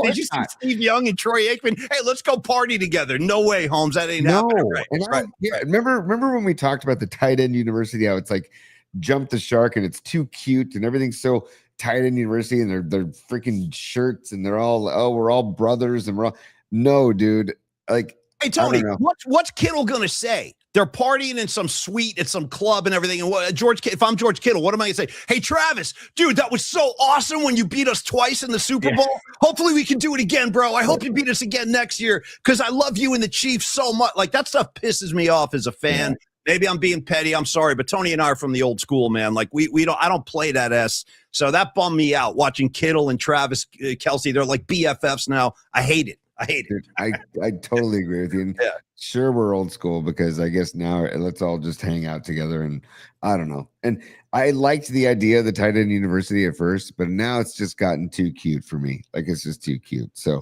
Did you see Steve Young and Troy Aikman? Hey, let's go party together. No way, Holmes. That ain't happening. Right. Remember when we talked about the tight end university, how it's like jump the shark and it's too cute and everything's so tight end university and they're freaking shirts and they're all, we're all brothers and we're all, no, dude. Like, hey, Tony, what's Kittle gonna say? They're partying in some suite at some club and everything. And if I'm George Kittle, what am I gonna say? Hey, Travis, dude, that was so awesome when you beat us twice in the Super Bowl. Hopefully we can do it again, bro. I hope you beat us again next year because I love you and the Chiefs so much. Like, that stuff pisses me off as a fan. Maybe I'm being petty. I'm sorry, but Tony and I are from the old school, man. Like we don't. I don't play that S. So that bummed me out watching Kittle and Travis Kelce. They're like BFFs now. I hate it. Dude, I totally agree with you. And sure, we're old school because I guess now let's all just hang out together. And I don't know. And I liked the idea of the tight end university at first, but now it's just gotten too cute for me. Like it's just too cute. So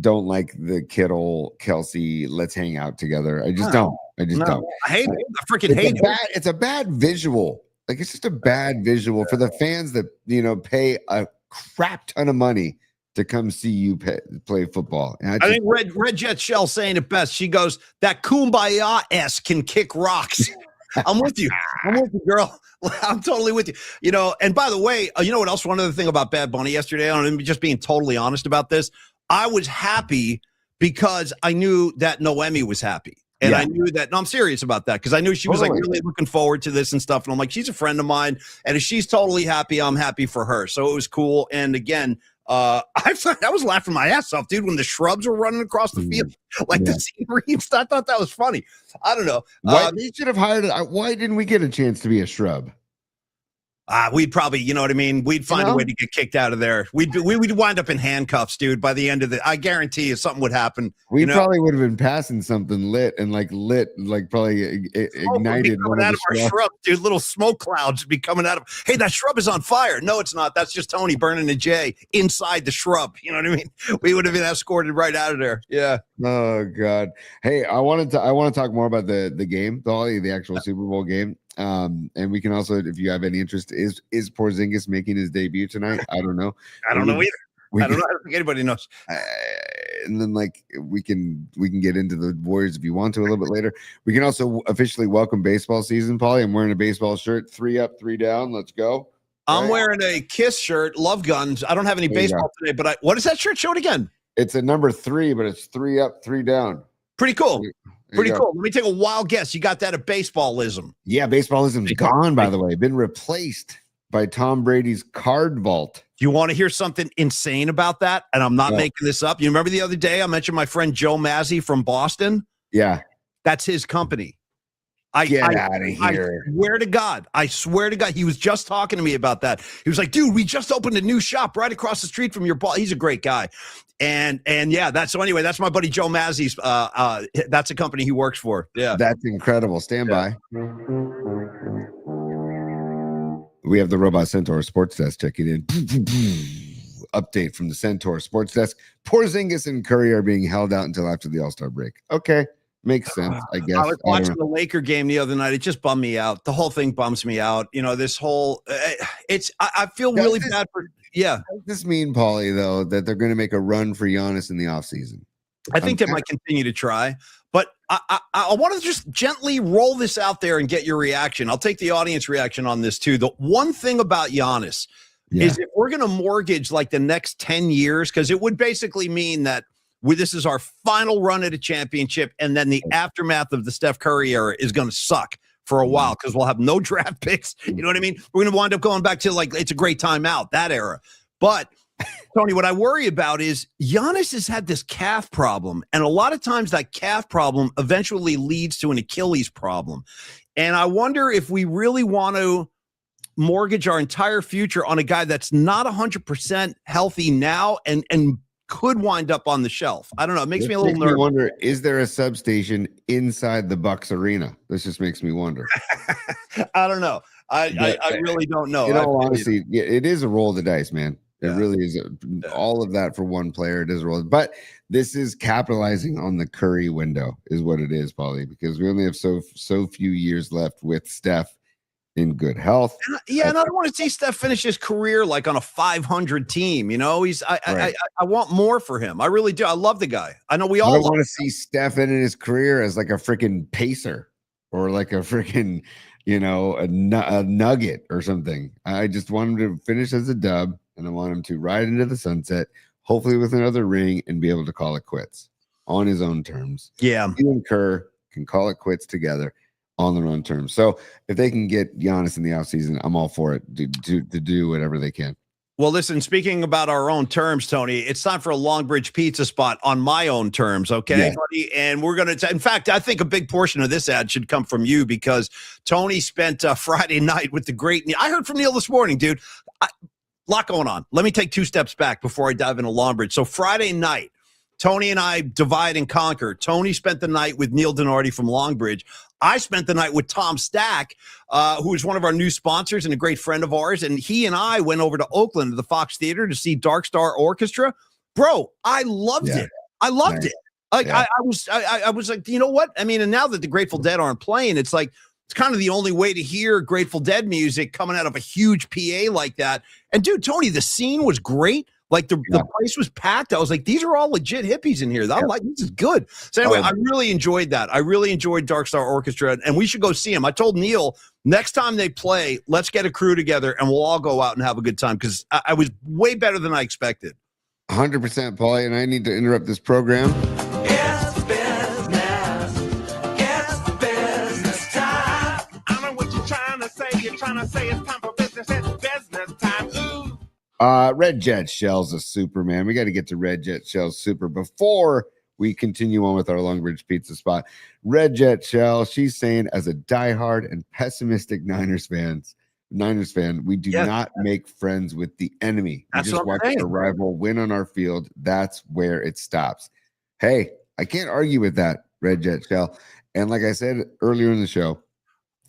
don't like the Kittle Kelce. Let's hang out together. I just don't. I hate it. I freaking hate it. It's a bad visual. Like it's just a bad visual for the fans that pay a crap ton of money to come see you play football. And I think Red Jet Shell saying it best. She goes, that Kumbaya S can kick rocks. I'm with you. I'm with you, girl. I'm totally with you. And by the way, you know what else? One other thing about BadBunny yesterday, I'm just being totally honest about this. I was happy because I knew that Noemi was happy. And I knew that, no, I'm serious about that because I knew she was like really looking forward to this and stuff. And I'm like, she's a friend of mine. And if she's totally happy, I'm happy for her. So it was cool. And again, I was laughing my ass off, dude, when the shrubs were running across the field, like the scenery. I thought that was funny. I don't know. They should have hired. Why didn't we get a chance to be a shrub? We'd probably, you know what I mean? We'd find a way to get kicked out of there. We'd wind up in handcuffs, dude, by the end of I guarantee you something would happen. We probably would have been passing something lit, probably ignited one out of our shrub, dude. Little smoke clouds would be coming out of. Hey, that shrub is on fire. No, it's not. That's just Tony burning a J inside the shrub. You know what I mean? We would have been escorted right out of there. Yeah. Oh God. Hey, I want to talk more about the game, the actual Super Bowl game. And we can also, if you have any interest, is Porzingis making his debut tonight? I don't know. I don't know either. I don't think anybody knows. And then we can get into the Warriors if you want to a little bit later. We can also officially welcome baseball season, Paulie. I'm wearing a baseball shirt. 3 up, 3 down. Let's go. I'm wearing a Kiss shirt, Love Guns. I don't have any baseball today, but what is that shirt? Show it again. It's a number 3, but it's 3 up, 3 down. Pretty cool. Pretty cool. Let me take a wild guess. You got that at baseballism. Yeah, baseballism's gone, by the way. Been replaced by Tom Brady's card vault. Do you want to hear something insane about that? And I'm not making this up. You remember the other day I mentioned my friend Joe Mazzy from Boston? Yeah. That's his company. Get out of here. I swear to God, he was just talking to me about that. He was like, dude, we just opened a new shop right across the street from your boss. He's a great guy. And yeah, that's my buddy Joe Mazzy's. That's a company he works for. Yeah. That's incredible. Stand by. We have the Robot Centaur Sports Desk checking in. Update from the Centaur Sports Desk. Porzingis and Curry are being held out until after the All-Star break. Okay. Makes sense, I guess. I was watching the Laker game the other night. It just bummed me out. The whole thing bums me out. This whole I feel really bad for. Yeah. Does this mean, Paulie, though, that they're going to make a run for Giannis in the offseason? I think they might continue to try. But I want to just gently roll this out there and get your reaction. I'll take the audience reaction on this, too. The one thing about Giannis is if we're going to mortgage like the next 10 years, because it would basically mean that this is our final run at a championship, and then the aftermath of the Steph Curry era is going to suck for a while because we'll have no draft picks. You know what I mean? We're going to wind up going back to it's a great time out, that era. But, Tony, what I worry about is Giannis has had this calf problem, and a lot of times that calf problem eventually leads to an Achilles problem. And I wonder if we really want to mortgage our entire future on a guy that's not 100% healthy now and could wind up on the shelf. I don't know. It makes me a little nervous. I wonder, is there a substation inside the Bucks arena? This just makes me wonder. I don't know. I really don't know. In all honesty, it is a roll of the dice, man. It really is. All of that for one player. It is a roll. But this is capitalizing on the Curry window is what it is, Paulie, because we only have so few years left with Steph in good health. And I don't want to see Steph finish his career like on a 500 team. I want more for him. I really do. I love the guy. I know we all want to see Steph in his career as like a freaking pacer or like a freaking, a nugget or something. I just want him to finish as a dub, and I want him to ride into the sunset, hopefully with another ring, and be able to call it quits on his own terms. Yeah. He and Kerr can call it quits together on their own terms. So if they can get Giannis in the offseason, I'm all for it to do whatever they can. Well, listen, speaking about our own terms, Tony, it's time for a Longbridge pizza spot on my own terms, okay, buddy? And we're going to, in fact, I think a big portion of this ad should come from you because Tony spent Friday night with the great Neil. I heard from Neil this morning, dude. Lot going on. Let me take 2 steps back before I dive into Longbridge. So Friday night, Tony and I divide and conquer. Tony spent the night with Neil Donardi from Longbridge. I spent the night with Tom Stack, who is one of our new sponsors and a great friend of ours. And he and I went over to Oakland to the Fox Theater to see Dark Star Orchestra. Bro, I loved it. I loved it. Like I was like, you know what? I mean, and now that the Grateful Dead aren't playing, it's like it's kind of the only way to hear Grateful Dead music coming out of a huge PA like that. And dude, Tony, the scene was great. Like the place was packed. I was like, these are all legit hippies in here. I'm like, this is good. So anyway, I really enjoyed that. I really enjoyed Dark Star Orchestra, and we should go see them. I told Neil, next time they play, let's get a crew together, and we'll all go out and have a good time because I was way better than I expected. 100%, Paulie, and I need to interrupt this program. It's business. It's business time. I know what you're trying to say. You're trying to say it's time for business. It's business time. Ooh. Red Jet Shell's a super, man. We got to get to Red Jet Shell's super before we continue on with our Longbridge pizza spot. Red Jet Shell, she's saying, as a diehard and pessimistic Niners fan, we do not make friends with the enemy. We just watch a rival win on our field. That's where it stops. Hey, I can't argue with that, Red Jet Shell. And like I said earlier in the show,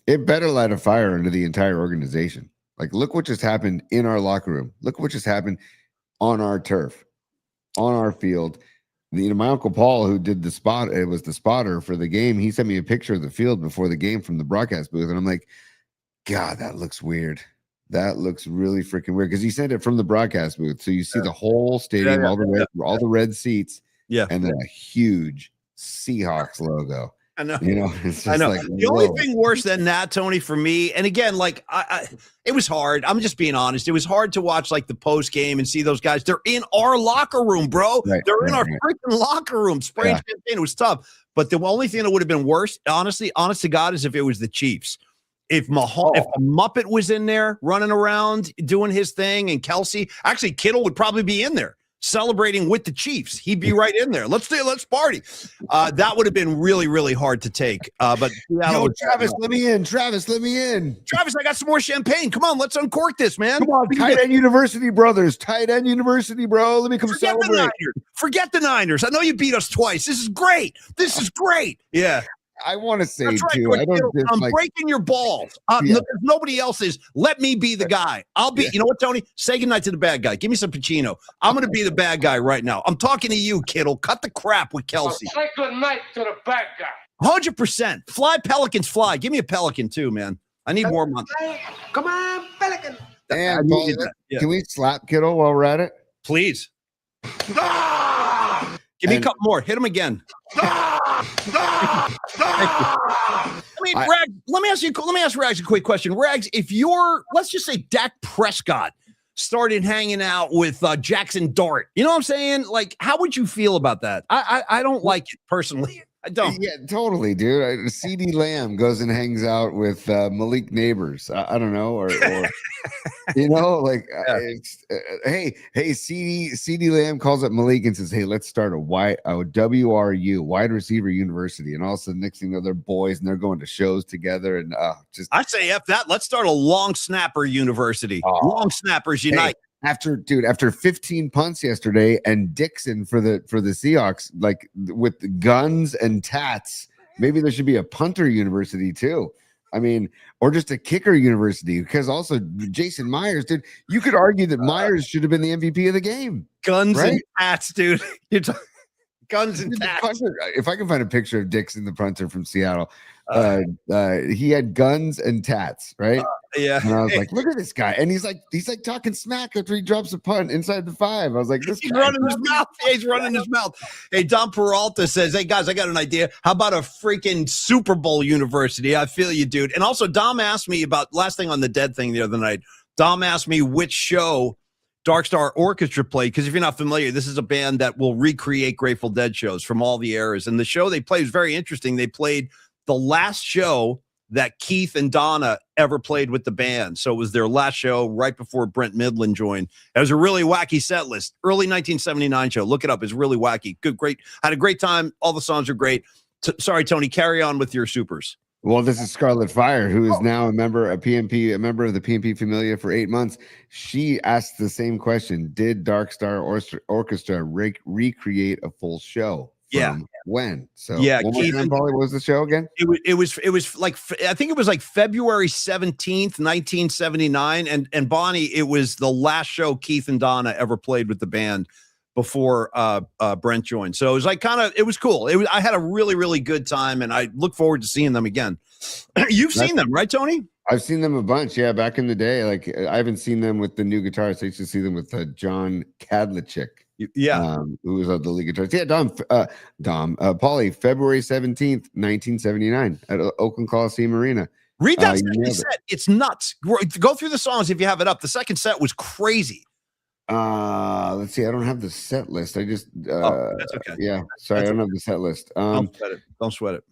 it better light a fire under the entire organization. Like, look what just happened in our locker room. Look what just happened on our turf, on our field. My Uncle Paul, who did the spot, it was the spotter for the game. He sent me a picture of the field before the game from the broadcast booth. And I'm like, God, that looks weird. That looks really freaking weird. Because he sent it from the broadcast booth. So you see the whole stadium, all the red seats, and then a huge Seahawks logo. I know. You know, it's just I know. Like, the only thing worse than that, Tony, for me, and again, like it was hard. I'm just being honest. It was hard to watch like the post game and see those guys. They're in our locker room, bro. They're in our freaking locker room. Spraying champagne. It was tough. But the only thing that would have been worse, honest to God, is if it was the Chiefs. If if a Muppet was in there running around doing his thing, and Kelsey, actually Kittle would probably be in there celebrating with the Chiefs. He'd be right in there. Let's party. That would have been really, really hard to take. But Travis, let me in. Travis, let me in. Travis, I got some more champagne. Come on, let's uncork this, man. Come on, Tight End University brothers. Tight End University, bro. Let me come celebrate. Forget the Niners. I know you beat us twice. This is great. Yeah. I want to say too. I'm breaking your balls. If nobody else is, let me be the guy. I'll be. You know what, Tony? Say goodnight to the bad guy. Give me some Pacino. I'm going to be the bad guy right now. I'm talking to you, Kittle. Cut the crap with Kelsey. Say goodnight to the bad guy. 100%. Fly, Pelicans, fly. Give me a Pelican too, man. I need more money. Come on, Pelican. And can we slap Kittle while we're at it? Please. Give me a couple more. Hit him again. I mean, Rags, let me ask Rags a quick question. Rags, if let's just say Dak Prescott started hanging out with Jackson Dart, you know what I'm saying? Like, how would you feel about that? I don't like it personally. I don't. Yeah, totally, dude. CD Lamb goes and hangs out with Malik Neighbors. I don't know, or you know, like hey, CD Lamb calls up Malik and says, "Hey, let's start a WRU, wide receiver university." And all of a sudden, next thing you know, they're boys and they're going to shows together. And I'd say F that. Let's start a long snapper university. Long snappers unite. After 15 punts yesterday and Dixon for the Seahawks, like with guns and tats, maybe there should be a punter university too. I mean, or just a kicker university, because also Jason Myers, dude, you could argue that Myers should have been the MVP of the game. Guns and tats, dude. Guns and tats. If I can find a picture of Dixon, the punter from Seattle, he had guns and tats, right? Yeah. And I was like, look at this guy. And he's like talking smack after he drops a punt inside the 5. I was like, he's running his mouth. He's running his mouth. Hey, Don Peralta says, hey, guys, I got an idea. How about a freaking Super Bowl university? I feel you, dude. And also, Dom asked me about last thing on the Dead thing the other night. Dom asked me which show Dark Star Orchestra played, because if you're not familiar, this is a band that will recreate Grateful Dead shows from all the eras. And the show they played was very interesting. They played the last show that Keith and Donna ever played with the band. So it was their last show right before Brent Midland joined. It was a really wacky set list. Early 1979 show. Look it up. It's really wacky. Good, great. Had a great time. All the songs are great. Sorry, Tony, carry on with your supers. Well, this is Scarlet Fire, who is now a member of the PNP Familia for 8 months. She asked the same question: did Dark Star Orchestra recreate a full show? When? So yeah, Keith and Polly, what was the show again? It was like, I think it was like February 17th, 1979, and Bonnie, it was the last show Keith and Donna ever played with the band before Brent joined. So it was like it was cool. I had a really, really good time, and I look forward to seeing them again. You've seen them, right, Tony? I've seen them a bunch. Yeah, back in the day. Like, I haven't seen them with the new guitarists. I used to see them with John Kadlicek. Yeah. Who was the lead guitarist. Yeah, Dom, Paulie, February 17th, 1979 at Oakland Coliseum Arena. Read that second set. It's nuts. Go through the songs if you have it up. The second set was crazy. Let's see. I don't have the set list. I just that's okay. Yeah, sorry, I don't have the set list. Don't sweat it.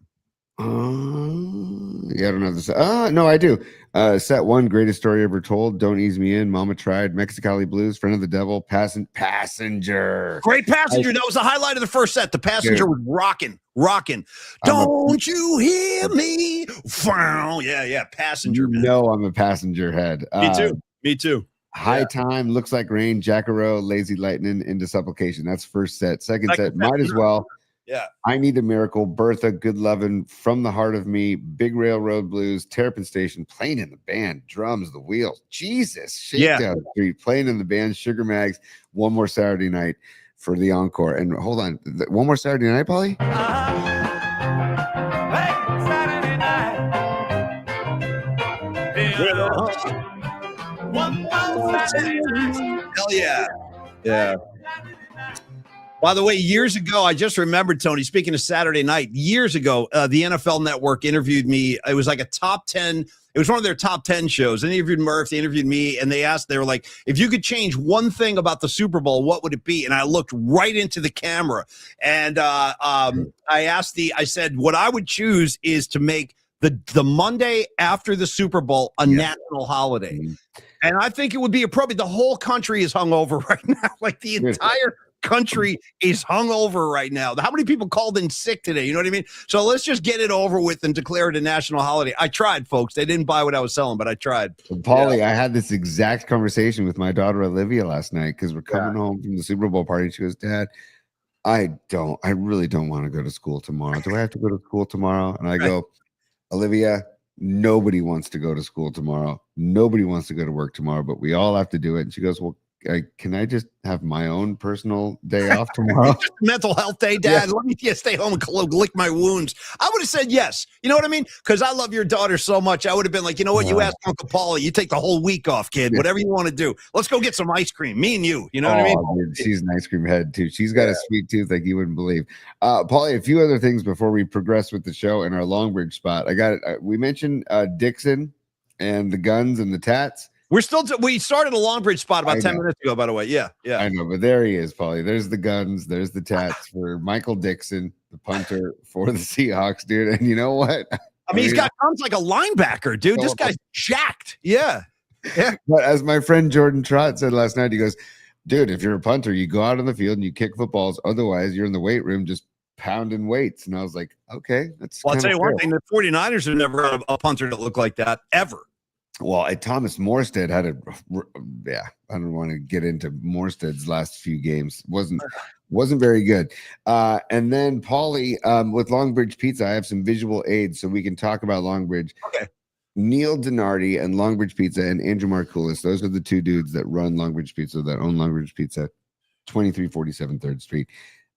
Yeah, I don't have the set. No, I do. Set 1, Greatest Story Ever Told, Don't Ease Me In, Mama Tried, Mexicali Blues, Friend of the Devil, Passenger. Great Passenger. That was the highlight of the first set. The Passenger was rocking. Don't you hear me? Yeah, Passenger. Man. No, I'm a Passenger head. Me too. High Time, Looks Like Rain, Jackaroo, Lazy Lightning, Into Supplication. That's first set. Second set, Might As Well. Yeah. I Need a Miracle, Bertha, Good Lovin', From the Heart of Me, Big Railroad Blues, Terrapin Station, Playing in the Band, Drums, The Wheels, Jesus, Shakedown Street, Playing in the Band, Sugar Mags, One More Saturday Night for the encore. And hold on, One More Saturday Night, Paulie? Saturday night. Hell yeah. Yeah. By the way, years ago, I just remembered, Tony, speaking of Saturday night, years ago, the NFL Network interviewed me. It was like a top 10. It was one of their top 10 shows. They interviewed Murph, they interviewed me, and they were like, if you could change one thing about the Super Bowl, what would it be? And I looked right into the camera. And I said, what I would choose is to make the Monday after the Super Bowl a national holiday. Mm-hmm. And I think it would be appropriate. The whole country is hungover right now. Like the entire country is hungover right now. How many people called in sick today? You know what I mean? So let's just get it over with and declare it a national holiday. I tried, folks. They didn't buy what I was selling, but I tried. Paulie, I had this exact conversation with my daughter Olivia last night because we're coming home from the Super Bowl party. She goes, Dad, I really don't want to go to school tomorrow. Do I have to go to school tomorrow? And I go, Olivia, nobody wants to go to school tomorrow. Nobody wants to go to work tomorrow, but we all have to do it. And she goes, well, can I just have my own personal day off tomorrow? Just mental health day, Dad. Let me stay home and lick my wounds. I would have said yes. You know what I mean? Because I love your daughter so much. I would have been like, you know what? You ask Uncle Paulie, you take the whole week off, kid. Whatever you want to do. Let's go get some ice cream. Me and you. You know what I mean? Dude, she's an ice cream head too. She's got a sweet tooth like you wouldn't believe. Paulie, a few other things before we progress with the show and our Longbridge spot. I got it. We mentioned Dixon and the guns and the tats. We started a Longbridge spot about 10 minutes ago, by the way. Yeah. I know, but there he is, Paulie. There's the guns. There's the tats for Michael Dixon, the punter for the Seahawks, dude. And you know what? I mean, he's got arms like a linebacker, dude. This guy's jacked. Yeah. But as my friend Jordan Trott said last night, he goes, dude, if you're a punter, you go out on the field and you kick footballs. Otherwise, you're in the weight room just pounding weights. And I was like, okay, that's I'll tell you one thing. The 49ers have never had a punter that looked like that, ever. Well, Thomas Morstead had I don't want to get into Morstead's last few games. Wasn't very good. And then Paulie, with Longbridge Pizza, I have some visual aids so we can talk about Longbridge. Okay. Neil Donardi and Longbridge Pizza and Andrew Markoulis, those are the two dudes that run Longbridge Pizza, that own Longbridge Pizza, 2347 3rd Street.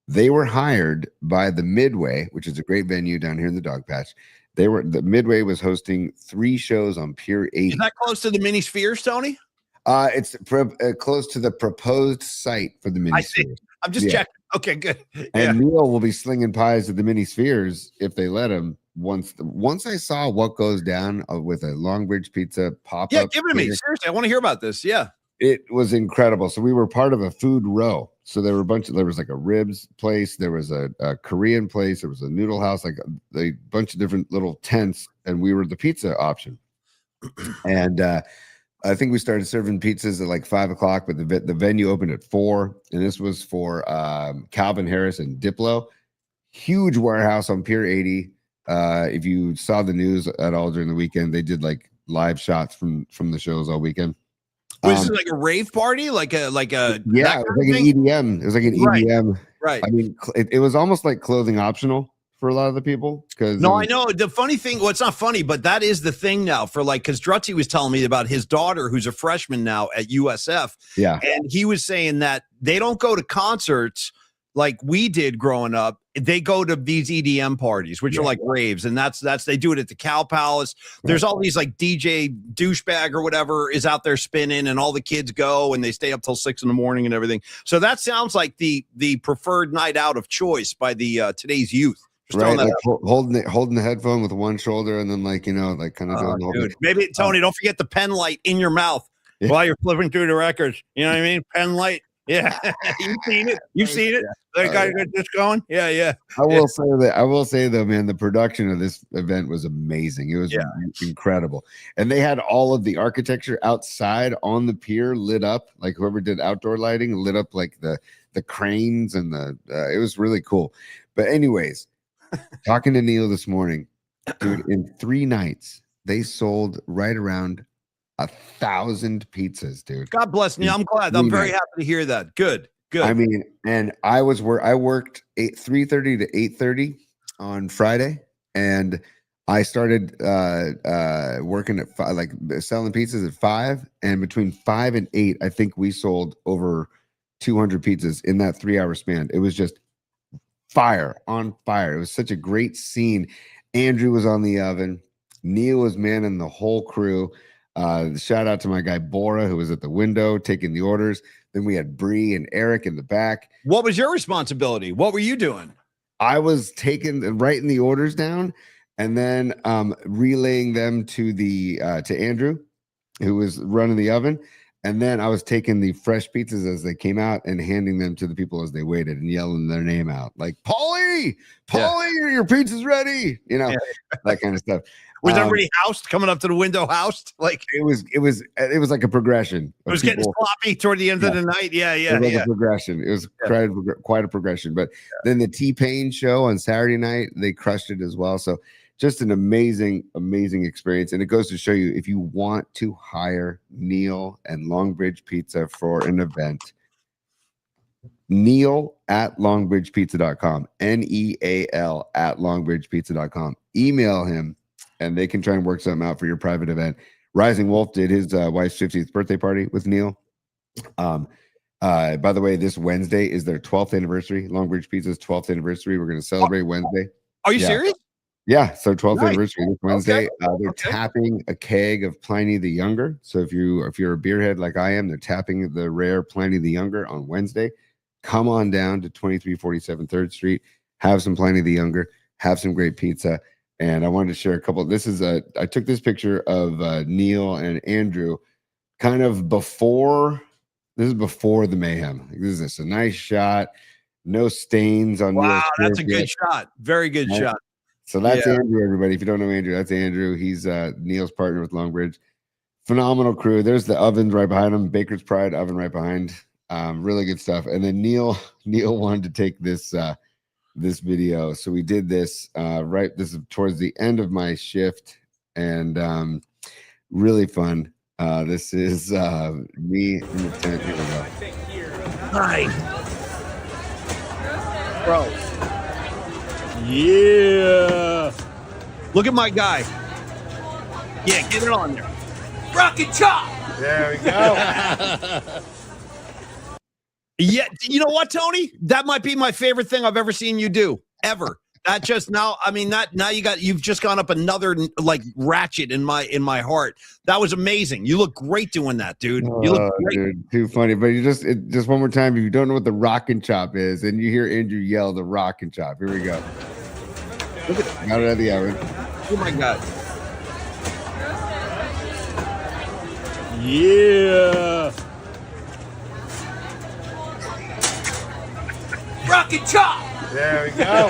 They were hired by the Midway, which is a great venue down here in the Dog Patch. The Midway was hosting 3 shows on Pier 8. Is that close to the Mini Spheres, Tony? It's close to the proposed site for the Mini Spheres. I'm just checking. Okay, good. And Neil will be slinging pies at the Mini Spheres if they let him. Once I saw what goes down with a Longbridge Pizza pop-up. Yeah, give it to me. Seriously, I want to hear about this. Yeah. It was incredible. So we were part of a food row. So there was like a ribs place. There was a Korean place. There was a noodle house, like a bunch of different little tents and we were the pizza option. And I think we started serving pizzas at like 5 o'clock, but the venue opened at 4, and this was for Calvin Harris and Diplo. Huge warehouse on Pier 80. If you saw the news at all during the weekend, they did like live shots from the shows all weekend. Was it like a rave party? Like a yeah, it was like an EDM. It was like an EDM. Right. I mean, it was almost like clothing optional for a lot of the people. Because I know the funny thing. Well, it's not funny, but that is the thing now. For like, because Drutzy was telling me about his daughter, who's a freshman now at USF. Yeah, and he was saying that they don't go to concerts like we did growing up. They go to these EDM parties, which are like raves, and that's they do it at the Cow Palace. There's all these like DJ douchebag or whatever is out there spinning, and all the kids go and they stay up till 6 in the morning and everything. So that sounds like the preferred night out of choice by the today's youth. Just right, like holding the headphone with one shoulder, and then like kind of doing the whole thing. Maybe Tony, don't forget the pen light in your mouth while you're flipping through the records. You know what I mean? Pen light. Yeah, you've seen it. That guy just going. Yeah. I will say though, man, the production of this event was amazing. It was incredible, and they had all of the architecture outside on the pier lit up. Like whoever did outdoor lighting lit up like the cranes and it was really cool. But anyways, talking to Neil this morning, dude, in 3 nights they sold right around 1,000 pizzas, dude. God bless Neil. I'm glad. I'm very happy to hear that. Good. I mean, and I worked 3:30 to 8:30 on Friday, and I started working at 5, like selling pizzas at 5, and between 5 and 8, I think we sold over 200 pizzas in that 3-hour span. It was just fire on fire. It was such a great scene. Andrew was on the oven. Neil was manning the whole crew. Shout out to my guy Bora, who was at the window taking the orders. Then we had Bree and Eric in the back. What was your responsibility? What were you doing? I was writing the orders down, and then relaying them to to Andrew, who was running the oven. And then I was taking the fresh pizzas as they came out and handing them to the people as they waited and yelling their name out, like Paulie, your pizza's ready. That kind of stuff. Was everybody housed, coming up to the window housed? Like it was like a progression. It was getting sloppy toward the end of the night. It was a progression. It was quite a progression. But then the T-Pain show on Saturday night, they crushed it as well. So just an amazing experience. And it goes to show you, if you want to hire Neil and Longbridge Pizza for an event, Neil at longbridgepizza.com, NEAL at longbridgepizza.com. Email him, and they can try and work something out for your private event. Rising Wolf did his wife's 50th birthday party with Neil. By the way, this Wednesday is their 12th anniversary. Longbridge Pizza's 12th anniversary. We're going to celebrate Wednesday. Are you serious? Yeah, so 12th anniversary this Wednesday. They're tapping a keg of Pliny the Younger. So if you're a beerhead like I am, they're tapping the rare Pliny the Younger on Wednesday. Come on down to 2347 3rd Street. Have some Pliny the Younger. Have some great pizza. And I wanted to share a couple. I took this picture of Neil and Andrew kind of before. This is before the mayhem. This is just a nice shot. No stains on. Wow, that's a good shot. Very good shot. So that's Andrew, everybody. If you don't know Andrew, that's Andrew. He's Neil's partner with Longbridge. Phenomenal crew. There's the ovens right behind him. Baker's Pride oven right behind. Really good stuff. And then Neil wanted to take this video, so we did this this is towards the end of my shift, and really fun. This is me in the tent. Here we go. Nice, bro. Yeah, look at my guy. Yeah, get it on there. Rocket chop. There we go. Yeah, you know what, Tony? That might be my favorite thing I've ever seen you do, ever. That just now, I mean, you've just gone up another like ratchet in my heart. That was amazing. You look great doing that, dude. You look great. Dude, too funny. But just one more time, if you don't know what the rock and chop is, and you hear Andrew yell the rock and chop. Here we go. Look at it. Out of the oven. Oh my God. Yeah. Rocket chop. There we go.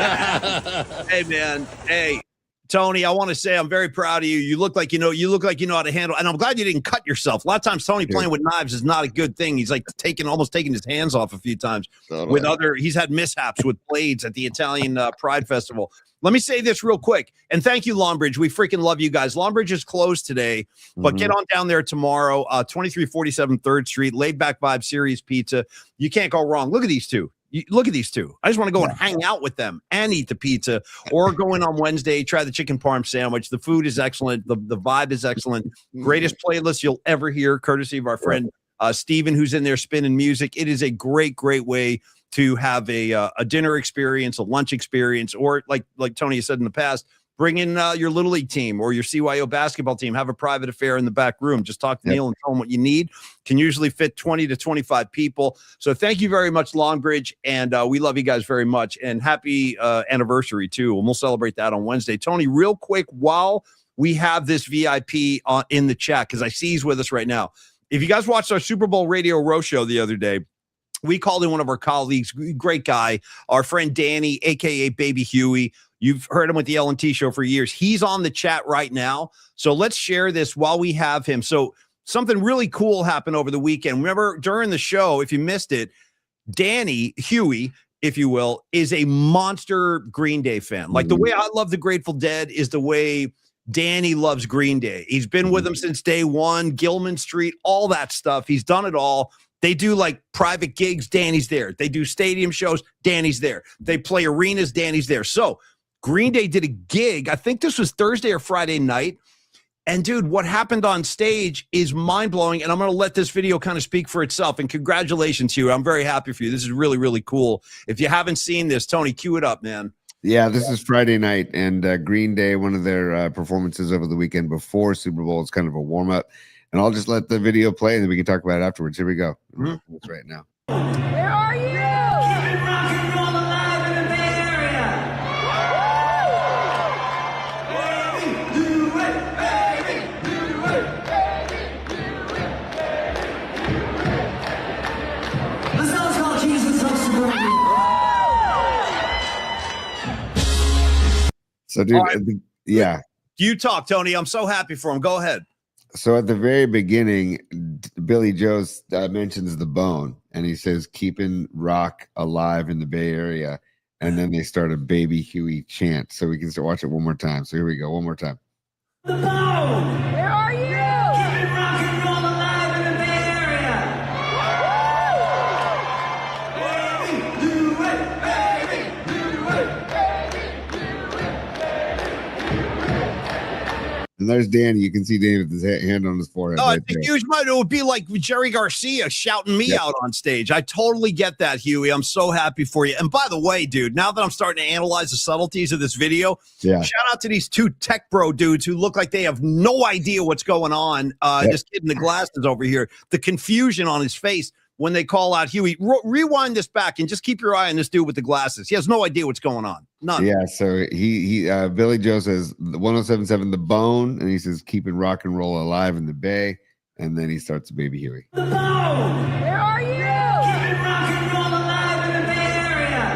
Hey, man. Hey, Tony, I want to say I'm very proud of you. You look like you know how to handle, and I'm glad you didn't cut yourself. A lot of times Tony playing with knives is not a good thing. He's like almost taking his hands off a few times he's had mishaps with blades at the Italian Pride Festival. Let me say this real quick, and thank you, Longbridge. We freaking love you guys. Longbridge is closed today, but get on down there tomorrow, 2347 3rd Street, Laid Back Vibe Series Pizza. You can't go wrong. Look at these two. Look at these two. I just want to go and hang out with them and eat the pizza, or go in on Wednesday, try the chicken parm sandwich. The food is excellent. The vibe is excellent. Greatest playlist you'll ever hear, courtesy of our friend Steven, who's in there spinning music. It is a great, great way to have a dinner experience, a lunch experience, or like Tony said in the past, bring in your Little League team or your CYO basketball team. Have a private affair in the back room. Just talk to Neil and tell him what you need. Can usually fit 20 to 25 people. So thank you very much, Longbridge, and we love you guys very much. And happy anniversary, too. And we'll celebrate that on Wednesday. Tony, real quick, while we have this VIP in the chat, because I see he's with us right now. If you guys watched our Super Bowl Radio Row show the other day, we called in one of our colleagues, great guy, our friend Danny, a.k.a. Baby Huey. You've heard him with the L&T show for years. He's on the chat right now. So let's share this while we have him. So something really cool happened over the weekend. Remember, during the show, if you missed it, Danny, Huey, if you will, is a monster Green Day fan. Like the way I love the Grateful Dead is the way Danny loves Green Day. He's been with them since day one, Gilman Street, all that stuff. He's done it all. They do like private gigs, Danny's there. They do stadium shows, Danny's there. They play arenas, Danny's there. So Green Day did a gig, I think this was Thursday or Friday night. And dude, what happened on stage is mind-blowing. And I'm going to let this video kind of speak for itself. And congratulations to you. I'm very happy for you. This is really, really cool. If you haven't seen this, Tony, cue it up, man. Yeah, this is Friday night, and Green Day, one of their performances over the weekend before Super Bowl. It's kind of a warm-up. And I'll just let the video play, and then we can talk about it afterwards. Here we go. It's right now. Where are you? Keeping rock and roll alive in the Bay Area. Baby, do it, baby, do it, baby, do it. The song's called Jesus Loves Suburban. So, dude, yeah. You talk, Tony. I'm so happy for him. Go ahead. So at the very beginning, Billy Joe mentions the bone, and he says, keeping rock alive in the Bay Area. And then they start a Baby Huey chant. So we can start watch it one more time. So here we go. One more time. The bone. Where are you? Keeping rock and roll alive in the Bay Area. Baby, do it, baby, do it, baby, do it. And there's Danny. You can see Danny with his hand on his forehead. Oh, right it's a huge moment. It would be like Jerry Garcia shouting me out on stage. I totally get that, Huey. I'm so happy for you. And by the way, dude, now that I'm starting to analyze the subtleties of this video, shout out to these two tech bro dudes who look like they have no idea what's going on. This kid in the glasses over here, the confusion on his face when they call out Huey. Rewind this back and just keep your eye on this dude with the glasses. He has no idea what's going on. None. Yeah, so he Billy Joe says 1077 the bone, and he says keeping rock and roll alive in the Bay, and then he starts Baby Huey. The bone. Where are you? Keeping rock and roll alive in the Bay Area.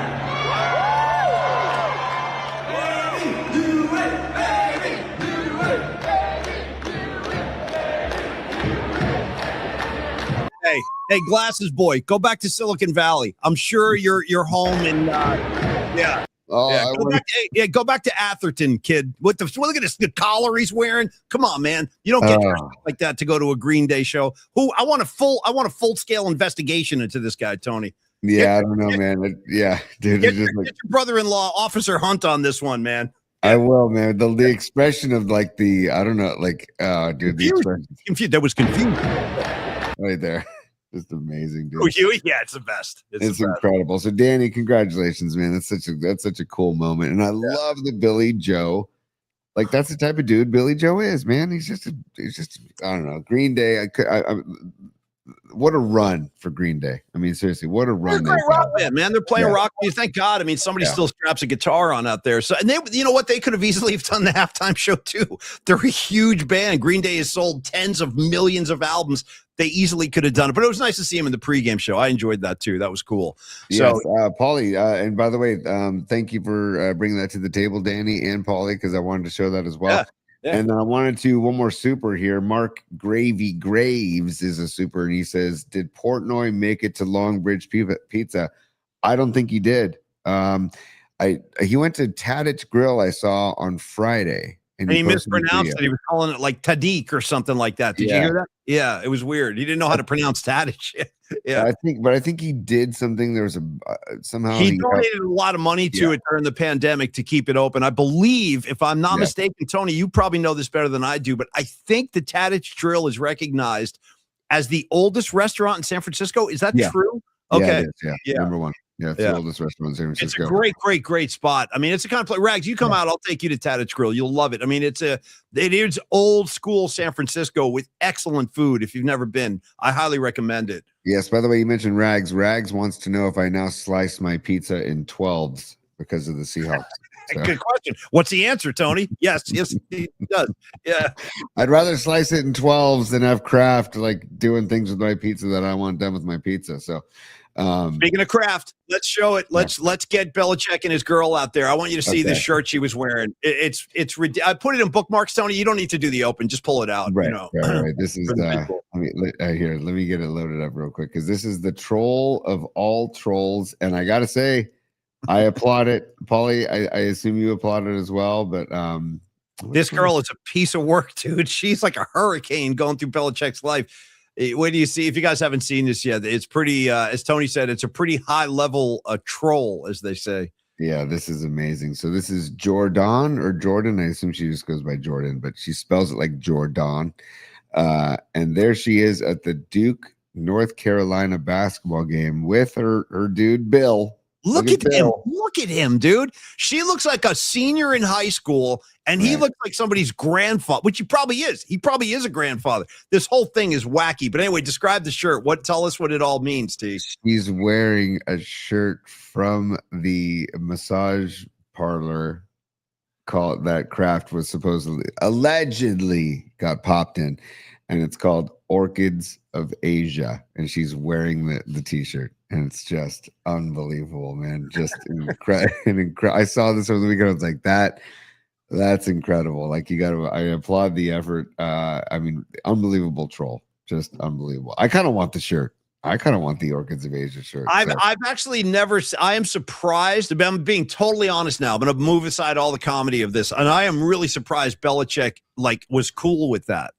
Baby, do it, baby, do it, baby. Hey, glasses boy, go back to Silicon Valley. I'm sure you're home in yeah. Oh, Yeah, go back to Atherton, kid. Look at this, the collar he's wearing. Come on, man. You don't get dressed like that to go to a Green Day show. I want a full scale investigation into this guy, Tony. Yeah, I don't know, man. Yeah, dude. Get your brother-in-law, Officer Hunt, on this one, man. I will, man. The expression of like I don't know, like dude, the expression. Confused. That was confused. Right there. Just amazing, dude. Oh, Huey? Yeah, it's the best. It's incredible. So, Danny, congratulations, man. That's such a cool moment, and I love the Billy Joe. Like that's the type of dude Billy Joe is, man. He's just I don't know. Green Day. What a run for Green Day. I mean, seriously, what a run. They're a great rock band, man. They're playing rock music. Thank God. I mean, somebody still straps a guitar on out there. So, and they, you know what? They could have easily have done the halftime show too. They're a huge band. Green Day has sold tens of millions of albums. they easily could have done it. But it was nice to see him in the pregame show. I enjoyed that too. That was cool. Yes, So, Paulie, and by the way, thank you for bringing that to the table, Danny and Paulie, because I wanted to show that as well. Yeah. And then I wanted to one more super here. Mark Gravy Graves is a super, and he says, "Did Portnoy make it to Longbridge Pizza? I don't think he did. He went to Tadich Grill. I saw on Friday, and he mispronounced it. He was calling it like Tadik or something like that. Did you hear that? Yeah, it was weird. He didn't know how to pronounce Tadich. Yeah, I think he did something. There was a somehow he donated a lot of money to it during the pandemic to keep it open. I believe, if I'm not mistaken, Tony, you probably know this better than I do, but I think the Tadich Grill is recognized as the oldest restaurant in San Francisco. Is that true? Okay, yeah, number one. Yeah, it's the oldest restaurant in San Francisco. It's a great spot. I mean, it's a kind of place. Rags, you come out, I'll take you to Tadich Grill. You'll love it. I mean, it is old school San Francisco with excellent food. If you've never been, I highly recommend it. Yes. By the way, you mentioned Rags. Rags wants to know if I now slice my pizza in 12s because of the Seahawks. So. Good question. What's the answer, Tony? Yes, he does. Yeah. I'd rather slice it in 12s than have Kraft like doing things with my pizza that I want done with my pizza. So. Speaking of Kraft, let's show it. Let's get Belichick and his girl out there. I want you to see the shirt she was wearing. It's I put it in bookmarks, Tony. You don't need to do the open. Just pull it out. Right. You know? Right. This is here. Let me get it loaded up real quick because this is the troll of all trolls, and I gotta say, I applaud it, Paulie. I assume you applaud it as well, but this girl is a piece of work, dude. She's like a hurricane going through Belichick's life. What do you see? If you guys haven't seen this yet, it's pretty, as Tony said, it's a pretty high level troll, as they say. Yeah, this is amazing. So this is Jordan or Jordan. I assume she just goes by Jordan, but she spells it like Jordan. And there she is at the Duke, North Carolina basketball game with her dude, Bill. Look at him. Look at him, dude. She looks like a senior in high school, and he looks like somebody's grandfather, which he probably is. He probably is a grandfather. This whole thing is wacky. But anyway, describe the shirt. Tell us what it all means, T. He's wearing a shirt from the massage parlor that Kraft was allegedly got popped in, and it's called Orchids of Asia, and she's wearing the t-shirt. And it's just unbelievable, man. Just incredible. I saw this over the weekend. I was like, that's incredible. Like, I applaud the effort. I mean, unbelievable troll. Just unbelievable. I kind of want the shirt. I kind of want the Orchids of Asia shirt. I've actually never, I am surprised. I'm being totally honest now. I'm going to move aside all the comedy of this. And I am really surprised Belichick was cool with that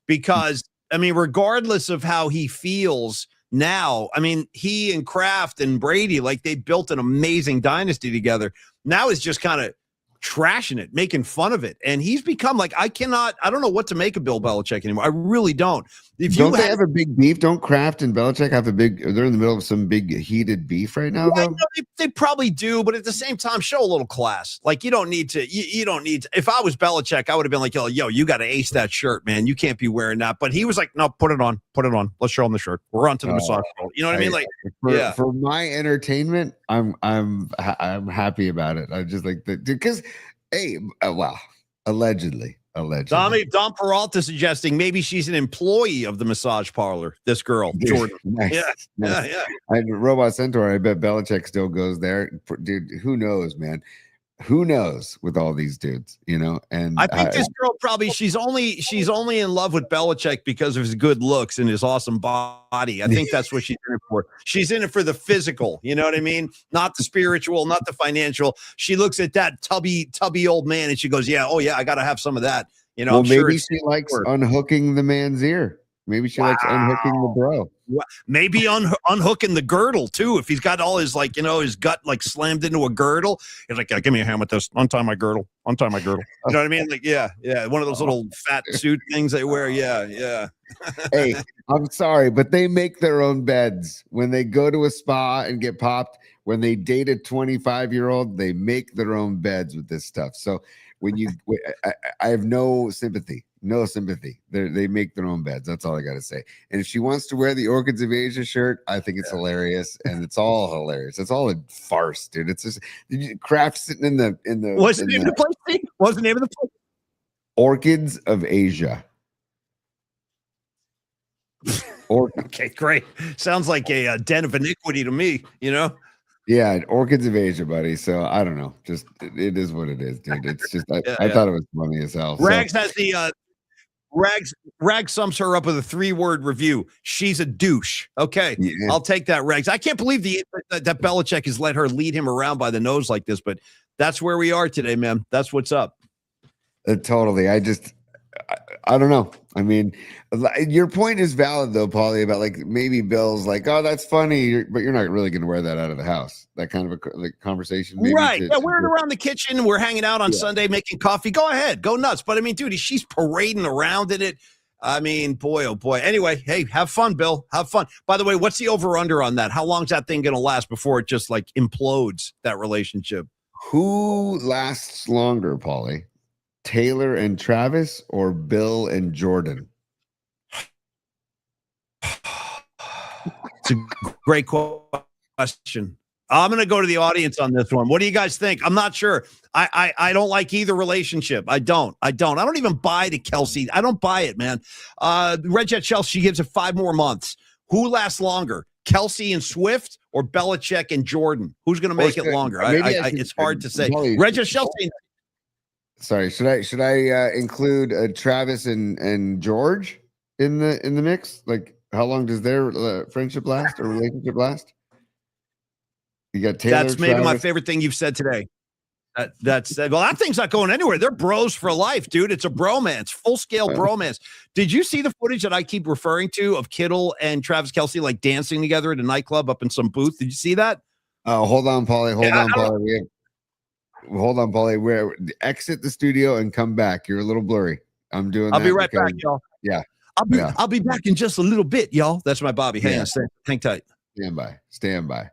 because, I mean, regardless of how he feels now, I mean, he and Kraft and Brady, they built an amazing dynasty together. Now he's just kind of trashing it, making fun of it. And he's become I don't know what to make of Bill Belichick anymore. I really don't. Don't they have a big beef? Don't Kraft and Belichick have they're in the middle of some big heated beef right now, though? They probably do, but at the same time, show a little class. You don't need to, you don't need to. If I was Belichick, I would have been like, yo, you got to ace that shirt, man. You can't be wearing that. But he was like, no, put it on. Let's show him the shirt. We're on to the massage ball. You know what I mean? For my entertainment, I'm happy about it. I just like because, hey, wow, allegedly. Dom Peralta suggesting maybe she's an employee of the massage parlor. This girl, Jordan. Nice. Yeah. Robot Centaur. I bet Belichick still goes there, dude. Who knows, man? Who knows with all these dudes, And I think this girl probably she's only in love with Belichick because of his good looks and his awesome body. I think that's what she's in it for. She's in it for the physical, you know what I mean? Not the spiritual, not the financial. She looks at that tubby old man and she goes, "Yeah, oh yeah, I got to have some of that." Well, maybe she likes unhooking the man's ear. Maybe she likes unhooking the bro. Maybe unhooking the girdle too. If he's got all his his gut slammed into a girdle, he's like, "Give me a hand with this. Untie my girdle. You know what I mean? Yeah. One of those little fat suit things they wear. Yeah. Hey, I'm sorry, but they make their own beds when they go to a spa and get popped. When they date a 25-year-old, they make their own beds with this stuff. So I have no sympathy. They make their own beds. That's all I got to say. And if she wants to wear the Orchids of Asia shirt, I think it's hilarious, and it's all hilarious. It's all a farce, dude. It's just Kraft sitting in the. What's the name of the place? What's the name of the place? Orchids of Asia. Okay, great. Sounds like a den of iniquity to me, you know? Yeah, orchids of Asia, buddy. So I don't know. Just it is what it is, dude. It's just Yeah, I yeah. thought it was funny as hell. Rags has the Rags sums her up with a 3-word review. She's a douche. Okay, Yeah, I'll take that, Rags. I can't believe that Belichick has let her lead him around by the nose like this, but that's where we are today, man. That's what's up. totally. I don't know. I mean, your point is valid though, Paulie, about like maybe Bill's like, oh, that's funny, but you're not really going to wear that out of the house. That kind of a conversation, maybe Right. Yeah, we're around the kitchen. We're hanging out on Yeah. Sunday making coffee. Go ahead. Go nuts. But I mean, dude, she's parading around in it. I mean, boy, oh boy. Anyway, hey, have fun, Bill. Have fun. By the way, what's the over-under on that? How long's that thing going to last before it just like implodes, that relationship? Who lasts longer, Paulie? Taylor and Travis or Bill and Jordan? It's a great question. I'm going to go to the audience on this one. What do you guys think? I'm not sure. I don't like either relationship. I don't even buy to Kelsey. I don't buy it, man. Red Jet Shell, she gives it 5 more months. Who lasts longer? Kelsey and Swift or Belichick and Jordan? Who's going to make it longer? It's hard to say. Red Jet Shell. Sorry, should I include Travis and George in the mix? Like, how long does their friendship last or relationship last? You got Taylor. That's maybe Travis. my favorite thing you've said today. That thing's not going anywhere. They're bros for life, dude. It's a bromance, full scale bromance. Did you see the footage that I keep referring to of Kittle and Travis Kelce like dancing together at a nightclub up in some booth? Did you see that? Oh, hold on, Paulie. Hold on, Paulie. We're exit the studio and come back. You're a little blurry. I'm doing. I'll be right back, y'all. Yeah, I'll be back in just a little bit, y'all. That's my Bobby. Hang on, hang tight. Stand by.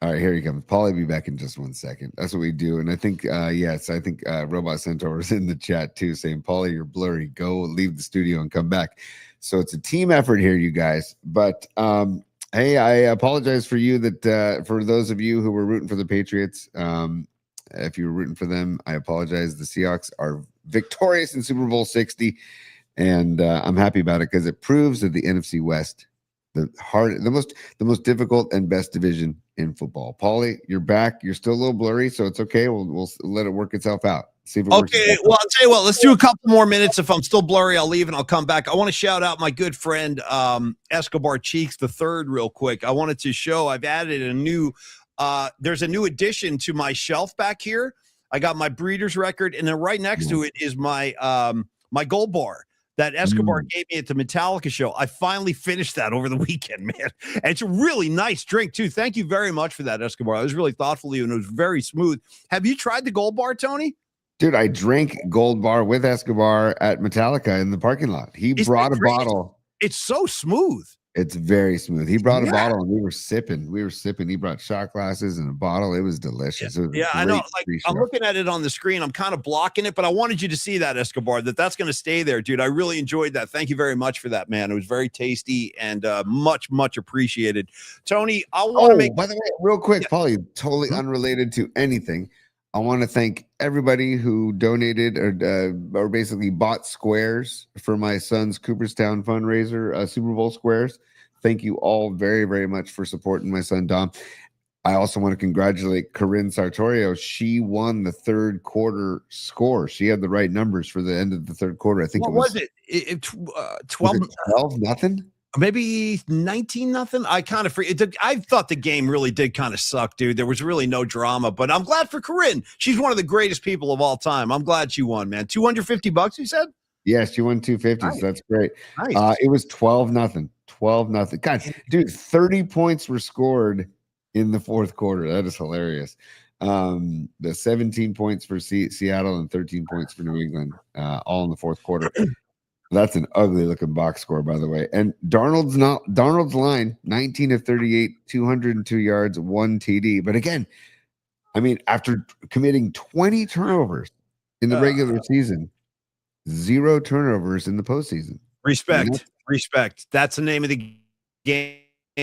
All right, here he comes. Paulie be back in just 1 second. That's what we do. And I think, I think Robot Centaur is in the chat too, saying, Paulie, you're blurry. Go leave the studio and come back. So it's a team effort here, you guys. But hey, I apologize for you that for those of you who were rooting for the Patriots. If you were rooting for them, I apologize. The Seahawks are victorious in Super Bowl 60, and I'm happy about it because it proves that the NFC West, the most difficult and best division in football. Paulie, you're back. You're still a little blurry, so it's okay. We'll let it work itself out. See if it works. Okay, well, I'll tell you what. Let's do a couple more minutes. If I'm still blurry, I'll leave and I'll come back. I want to shout out my good friend Escobar Cheeks the Third real quick. I wanted to show I've added a new. There's a new addition to my shelf back here. I got my breeder's record, and then right next to it is my my gold bar that Escobar gave me at the Metallica show. I finally finished that over the weekend, man. And it's a really nice drink, too. Thank you very much for that, Escobar. I was really thoughtful of you, and it was very smooth. Have you tried the gold bar, Tony? Dude, I drank gold bar with Escobar at Metallica in the parking lot. He brought a bottle. It's so smooth. It's very smooth. He brought a bottle and we were sipping. He brought shot glasses and a bottle. It was delicious. It was I know. Like, I'm looking at it on the screen. I'm kind of blocking it, but I wanted you to see that, Escobar, that's going to stay there, dude. I really enjoyed that. Thank you very much for that, man. It was very tasty and much, much appreciated. Tony, I want to make. By the way, real quick, Paulie, totally unrelated to anything. I want to thank everybody who donated or basically bought squares for my son's Cooperstown fundraiser, Super Bowl squares. Thank you all very, very much for supporting my son, Dom. I also want to congratulate Corinne Sartorio. She won the third quarter score. She had the right numbers for the end of the third quarter. I think what was it? 12 nothing? Maybe 19-0. I kind of forget. I thought the game really did kind of suck, dude. There was really no drama, but I'm glad for Corinne. She's one of the greatest people of all time. I'm glad she won, man. $250, you said? Yes, she won 250. Nice. So that's great. Nice. It was 12-0. 12-0. God, dude, 30 points were scored in the fourth quarter. That is hilarious. The 17 points for Seattle and 13 points for New England, all in the fourth quarter. That's an ugly looking box score, by the way. And Darnold's line, 19 of 38, 202 yards, 1 TD. But again, I mean, after committing 20 turnovers in the regular season, 0 turnovers in the postseason. Respect. That's the name of the game,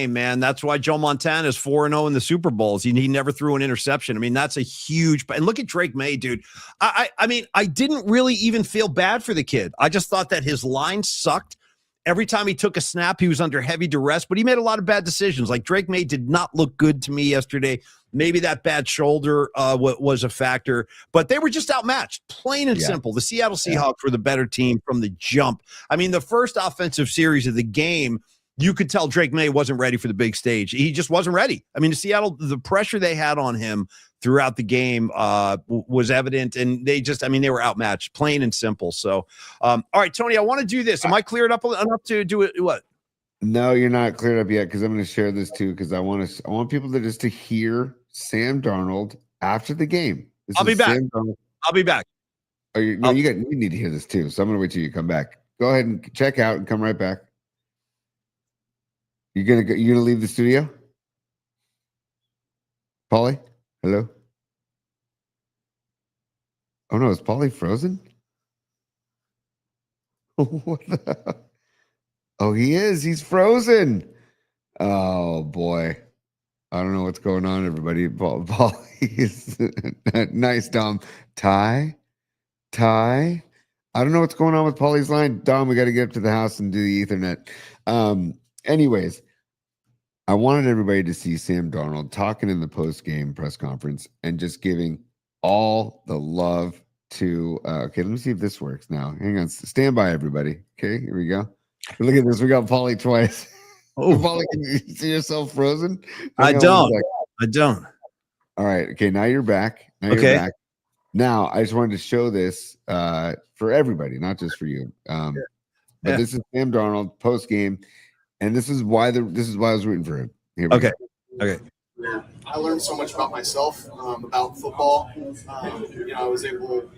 man. That's why Joe Montana is 4-0 in the Super Bowls. He never threw an interception. I mean, that's a huge. And look at Drake May, dude. I mean, I didn't really even feel bad for the kid. I just thought that his line sucked. Every time he took a snap, he was under heavy duress, but he made a lot of bad decisions. Like Drake May did not look good to me yesterday. Maybe that bad shoulder was a factor, but they were just outmatched, plain and simple. The Seattle Seahawks were the better team from the jump. I mean, the first offensive series of the game, you could tell Drake May wasn't ready for the big stage. He just wasn't ready. I mean, the pressure they had on him throughout the game was evident, and they were outmatched, plain and simple. So, all right, Tony, I want to do this. Am I cleared up enough to do it? What? No, you're not cleared up yet, because I'm going to share this too, because I want people to hear Sam Darnold after the game. I'll be back. I'll be back. Oh, you need to hear this too. So I'm going to wait till you come back. Go ahead and check out and come right back. You're gonna leave the studio, Paulie? Hello. Oh no, is Paulie frozen? What the? Oh, he is. He's frozen. Oh boy, I don't know what's going on, everybody. Paulie is nice, Dom. Ty. I don't know what's going on with Paulie's line. Dom, we got to get up to the house and do the Ethernet. Anyways, I wanted everybody to see Sam Darnold talking in the post-game press conference and just giving all the love to okay, let me see if this works now. Hang on. Stand by, everybody. Okay, here we go. Look at this. We got Paulie twice. Oh, Paulie, can you see yourself frozen? I don't. All right. Okay, now you're back. You're back. Now, I just wanted to show this for everybody, not just for you. But this is Sam Darnold post-game. And this is why I was rooting for him. Okay. Yeah, I learned so much about myself, about football. I was able.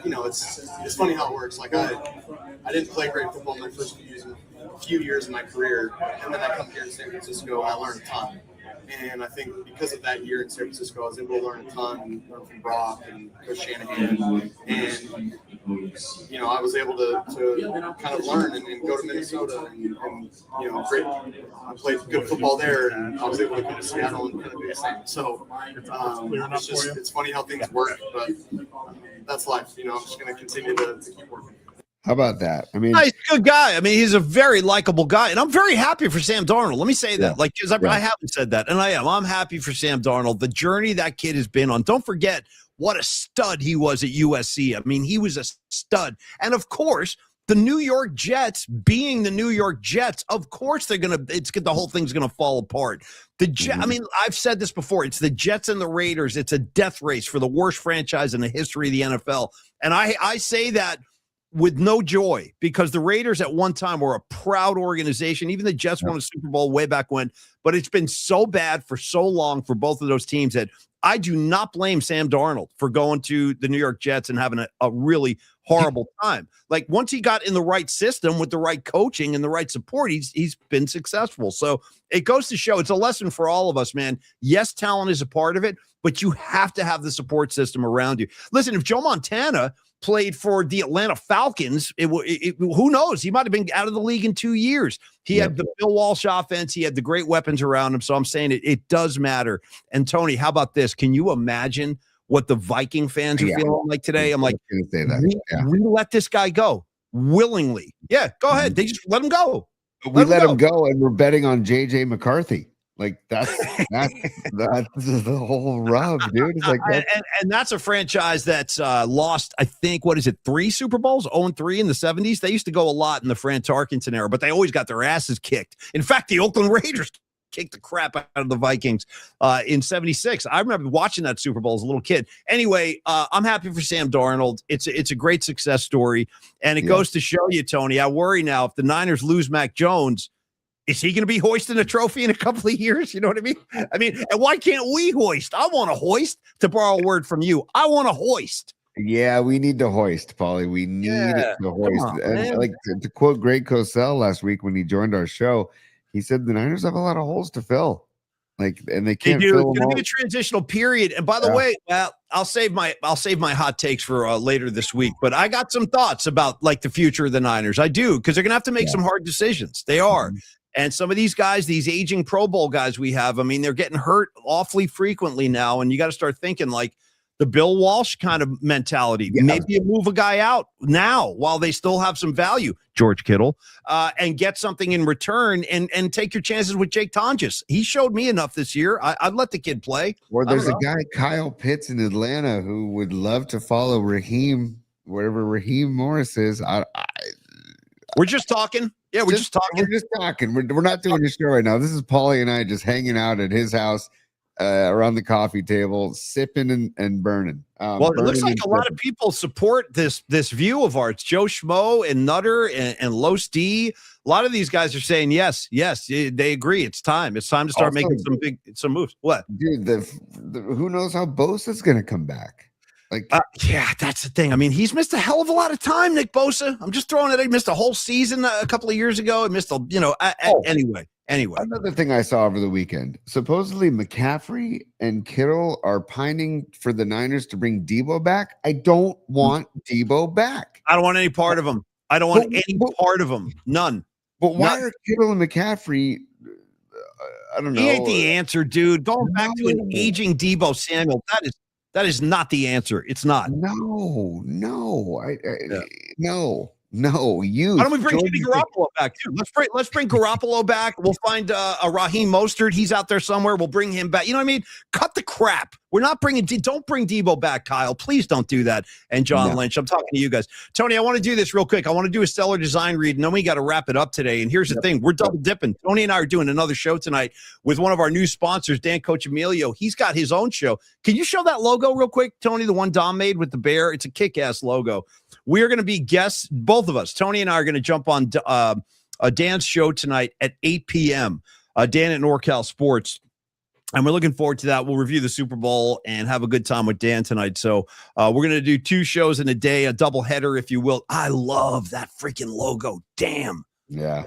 It's funny how it works. Like I didn't play great football in my first few years of my career, and then I come here in San Francisco. I learned a ton, and I think because of that year in San Francisco, I was able to learn a ton, learn from Brock and Coach Shanahan, and I was able to kind of learn and go to Minnesota and great. I played good football there, and I was able to come to Seattle and kind of do the same. So it's funny how things work, but that's life. I'm just going to continue to keep working. How about that? I mean, he's a good guy. I mean, he's a very likable guy, and I'm very happy for Sam Darnold. Let me say that, because I haven't said that, and I am. I'm happy for Sam Darnold. The journey that kid has been on. Don't forget what a stud he was at USC. I mean, he was a stud, and of course, the New York Jets, being the New York Jets, of course the whole thing's gonna fall apart. I mean, I've said this before. It's the Jets and the Raiders. It's a death race for the worst franchise in the history of the NFL, and I say that with no joy, because the Raiders at one time were a proud organization. Even the Jets won a Super Bowl way back when, but it's been so bad for so long for both of those teams that I do not blame Sam Darnold for going to the New York Jets and having a really horrible time. Like, once he got in the right system with the right coaching and the right support, he's been successful. So it goes to show, it's a lesson for all of us, man. Yes, talent is a part of it, but you have to have the support system around you. Listen, if Joe Montana played for the Atlanta Falcons, who knows? He might have been out of the league in 2 years. He had the Bill Walsh offense. He had the great weapons around him. So I'm saying it does matter. And Tony, how about this? Can you imagine what the Viking fans are feeling like today? I'm like, we let this guy go willingly. Yeah, go ahead. They just let him go. We let him go, and we're betting on JJ McCarthy. Like that's the whole rub, dude. It's like and that's a franchise that's lost, I think, 3 Super Bowls, 0-3 in the 70s. They used to go a lot in the Fran Tarkenton era, but they always got their asses kicked. In fact, the Oakland Raiders kicked the crap out of the Vikings in 76. I remember watching that Super Bowl as a little kid. Anyway, I'm happy for Sam Darnold. It's a great success story, and it goes to show you, Tony, I worry now if the Niners lose Mac Jones, is he going to be hoisting a trophy in a couple of years? You know what I mean? And why can't we hoist? I want to hoist, to borrow a word from you. I want to hoist. Yeah, we need to hoist, Paulie. We need to hoist. And like to quote Greg Cosell last week when he joined our show, he said the Niners have a lot of holes to fill. And they can't fill them all. It's going to be a transitional period. And by the way, I'll save my hot takes for later this week. But I got some thoughts about the future of the Niners. I do, because they're going to have to make some hard decisions. They are. Mm-hmm. And some of these guys, these aging Pro Bowl guys we have, they're getting hurt awfully frequently now. And you got to start thinking the Bill Walsh kind of mentality. Yeah. Maybe you move a guy out now while they still have some value, George Kittle, and get something in return and take your chances with Jake Tonjes. He showed me enough this year. I'd let the kid play. Or there's a guy, Kyle Pitts in Atlanta, who would love to follow Raheem, wherever Raheem Morris is. We're just talking. Yeah, we're just talking. We're just talking. We're not doing a show right now. This is Paulie and I just hanging out at his house around the coffee table, sipping and burning. Well, it looks like a lot of people support this view of ours. Joe Schmo and Nutter and Los D. A lot of these guys are saying yes, they agree. It's time. It's time to start making some moves. What, dude? Who knows how Bosa's going to come back? Like, yeah, that's the thing. I mean, he's missed a hell of a lot of time, Nick Bosa. I'm just throwing it. He missed a whole season a couple of years ago. He missed anyway. Another thing I saw over the weekend, supposedly McCaffrey and Kittle are pining for the Niners to bring Debo back. I don't want Debo back. I don't want any part of him. I don't want any part of him. None. But why are Kittle and McCaffrey? I don't know. He ain't the answer, dude. Going back to an aging Debo Samuel, that is not the answer. It's not. No. Why don't we bring Jimmy Garoppolo back too? Let's bring Garoppolo back. We'll find a Raheem Mostert. He's out there somewhere. We'll bring him back. You know what I mean? Cut the crap. We're not bringing. Don't bring Debo back, Kyle. Please don't do that. And John Lynch, I'm talking to you guys. Tony, I want to do this real quick. I want to do a stellar design read, and then we got to wrap it up today. And here's the thing: we're double dipping. Tony and I are doing another show tonight with one of our new sponsors, Dan Coach Emilio. He's got his own show. Can you show that logo real quick, Tony? The one Dom made with the bear. It's a kick-ass logo. We are going to be guests, both of us. Tony and I are going to jump on Dan's show tonight at 8 p.m. Dan at NorCal Sports. And we're looking forward to that. We'll review the Super Bowl and have a good time with Dan tonight. So we're going to do 2 shows in a day, a double header, if you will. I love that freaking logo. Damn. Yeah.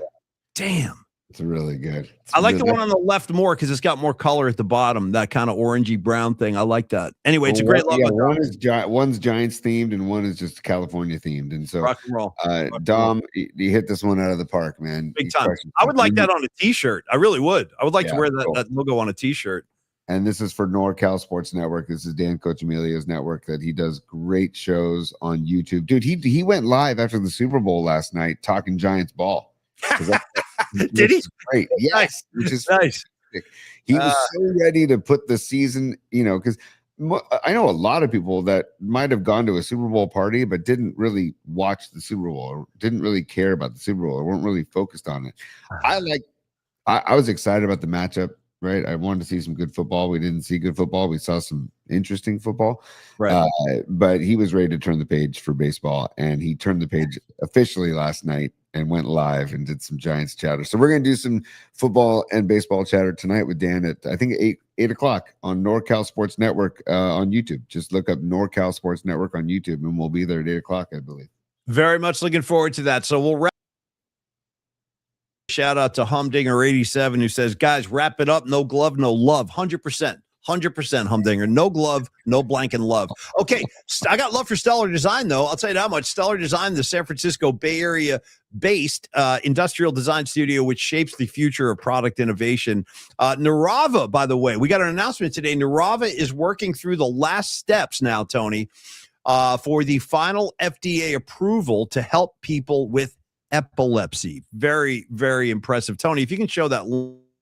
Damn. It's really good. I like the one on the left more because it's got more color at the bottom, that kind of orangey brown thing. I like that. Anyway, it's a great logo. Yeah, one's Giants themed and one is just California themed. And so, rock and roll. Dom, you hit this one out of the park, man. Big time. I would like that on a T-shirt. I really would. I would like to wear that logo on a T-shirt. And this is for NorCal Sports Network. This is Dan Coach Emilio's network that he does great shows on YouTube. Dude, he went live after the Super Bowl last night talking Giants ball. Did he? Great. Yes. Which is nice. He was so ready to put the season, because I know a lot of people that might have gone to a Super Bowl party, but didn't really watch the Super Bowl or didn't really care about the Super Bowl or weren't really focused on it. I was excited about the matchup, right? I wanted to see some good football. We didn't see good football. We saw some interesting football, right? But he was ready to turn the page for baseball, and he turned the page officially last night and went live and did some Giants chatter. So we're going to do some football and baseball chatter tonight with Dan at, I think, 8 o'clock on NorCal Sports Network on YouTube. Just look up NorCal Sports Network on YouTube, and we'll be there at 8 o'clock, I believe. Very much looking forward to that. So we'll wrap. Shout out to Humdinger87 who says, guys, wrap it up. No glove, no love. 100%. 100% Humdinger. No glove, no blank and love. Okay, I got love for Stellar Design, though. I'll tell you that much. Stellar Design, the San Francisco Bay Area based industrial design studio, which shapes the future of product innovation. Narava, by the way, we got an announcement today. Narava is working through the last steps now, Tony, for the final FDA approval to help people with epilepsy. Very, very impressive. Tony, if you can show that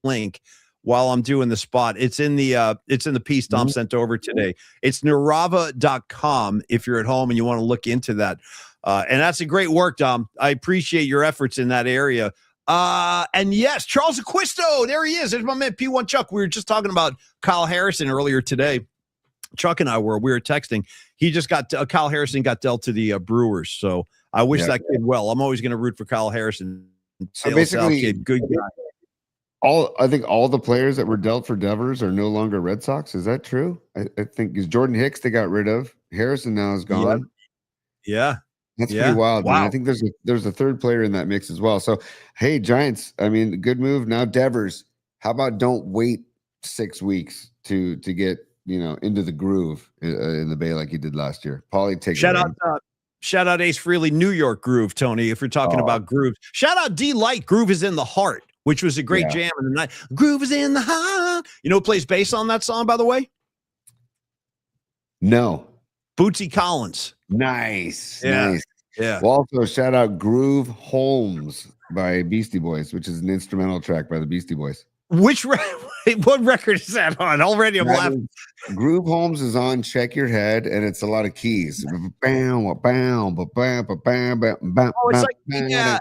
link while I'm doing the spot, it's in the piece Dom sent over today. It's narava.com if you're at home and you want to look into that. And that's a great work, Dom. I appreciate your efforts in that area. And yes, Charles Acquisto, there he is. There's my man P1 Chuck. We were just talking about Kyle Harrison earlier today. Chuck and I we were texting. He just got Kyle Harrison got dealt to the Brewers. So I wish that kid well. I'm always going to root for Kyle Harrison. So basically, kid, good guy. I think all the players that were dealt for Devers are no longer Red Sox. Is that true? I think is Jordan Hicks they got rid of. Harrison now is gone. Yeah. That's pretty wild. Wow. I think there's a third player in that mix as well. So, hey, Giants, I mean, good move. Now Devers, how about don't wait 6 weeks to get, into the groove in the Bay like you did last year. Paulie, take Shout out Ace Frehley, New York Groove, Tony, if you're talking about grooves. Shout out D Light, Groove is in the Heart, which was a great jam in the night. Groove is in the heart. You know who plays bass on that song, by the way? No. Bootsy Collins. Nice. Yeah. Nice. Yeah. Well, also shout out Groove Holmes by Beastie Boys, which is an instrumental track by the Beastie Boys. What record is that on? Already I'm laughing. Groove Holmes is on Check Your Head, and it's a lot of keys. Oh, it's like, yeah.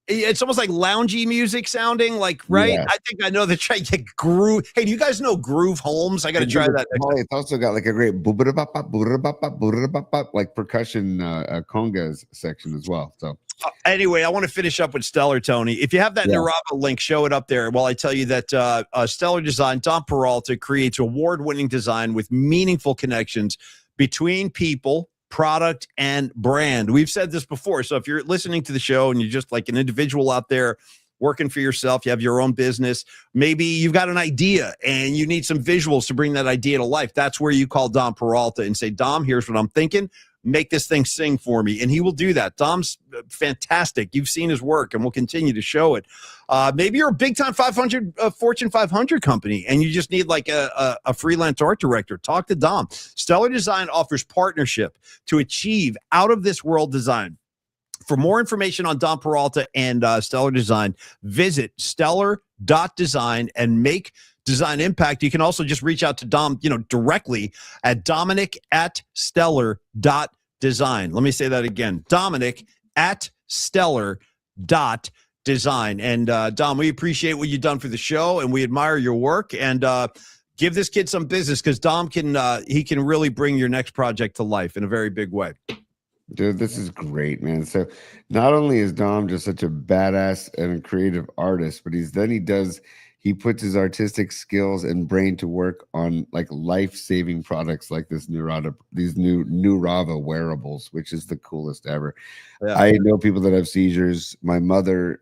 It's almost like loungy music sounding, like, right? Yeah. I think I know the track. Yeah, Groove. Hey, do you guys know Groove Holmes? I got to try that. It's also got like a great like percussion congas section as well. So anyway, I want to finish up with Stellar, Tony. If you have that Narava link, show it up there while I tell you that Stellar Design, Dom Peralta, creates award-winning design with meaningful connections between people, product, and brand. We've said this before. So if you're listening to the show and you're just like an individual out there working for yourself, you have your own business, maybe you've got an idea and you need some visuals to bring that idea to life. That's where you call Dom Peralta and say, Dom, here's what I'm thinking. Make this thing sing for me. And he will do that. Dom's fantastic. You've seen his work and we'll continue to show it. Maybe you're a big time 500 Fortune 500 company and you just need like a freelance art director. Talk to Dom. Stellar Design offers partnership to achieve out of this world design. For more information on Dom Peralta and Stellar Design, visit stellar.design and make design impact. You can also just reach out to Dom, directly at Dominic@stellar.design. Let me say that again. Dominic@stellar.design. And Dom, we appreciate what you've done for the show and we admire your work, and give this kid some business because Dom can really bring your next project to life in a very big way. Dude, this is great, man. So not only is Dom just such a badass and a creative artist, but he puts his artistic skills and brain to work on like life-saving products like these new Rava wearables, which is the coolest ever. Yeah. I know people that have seizures. My mother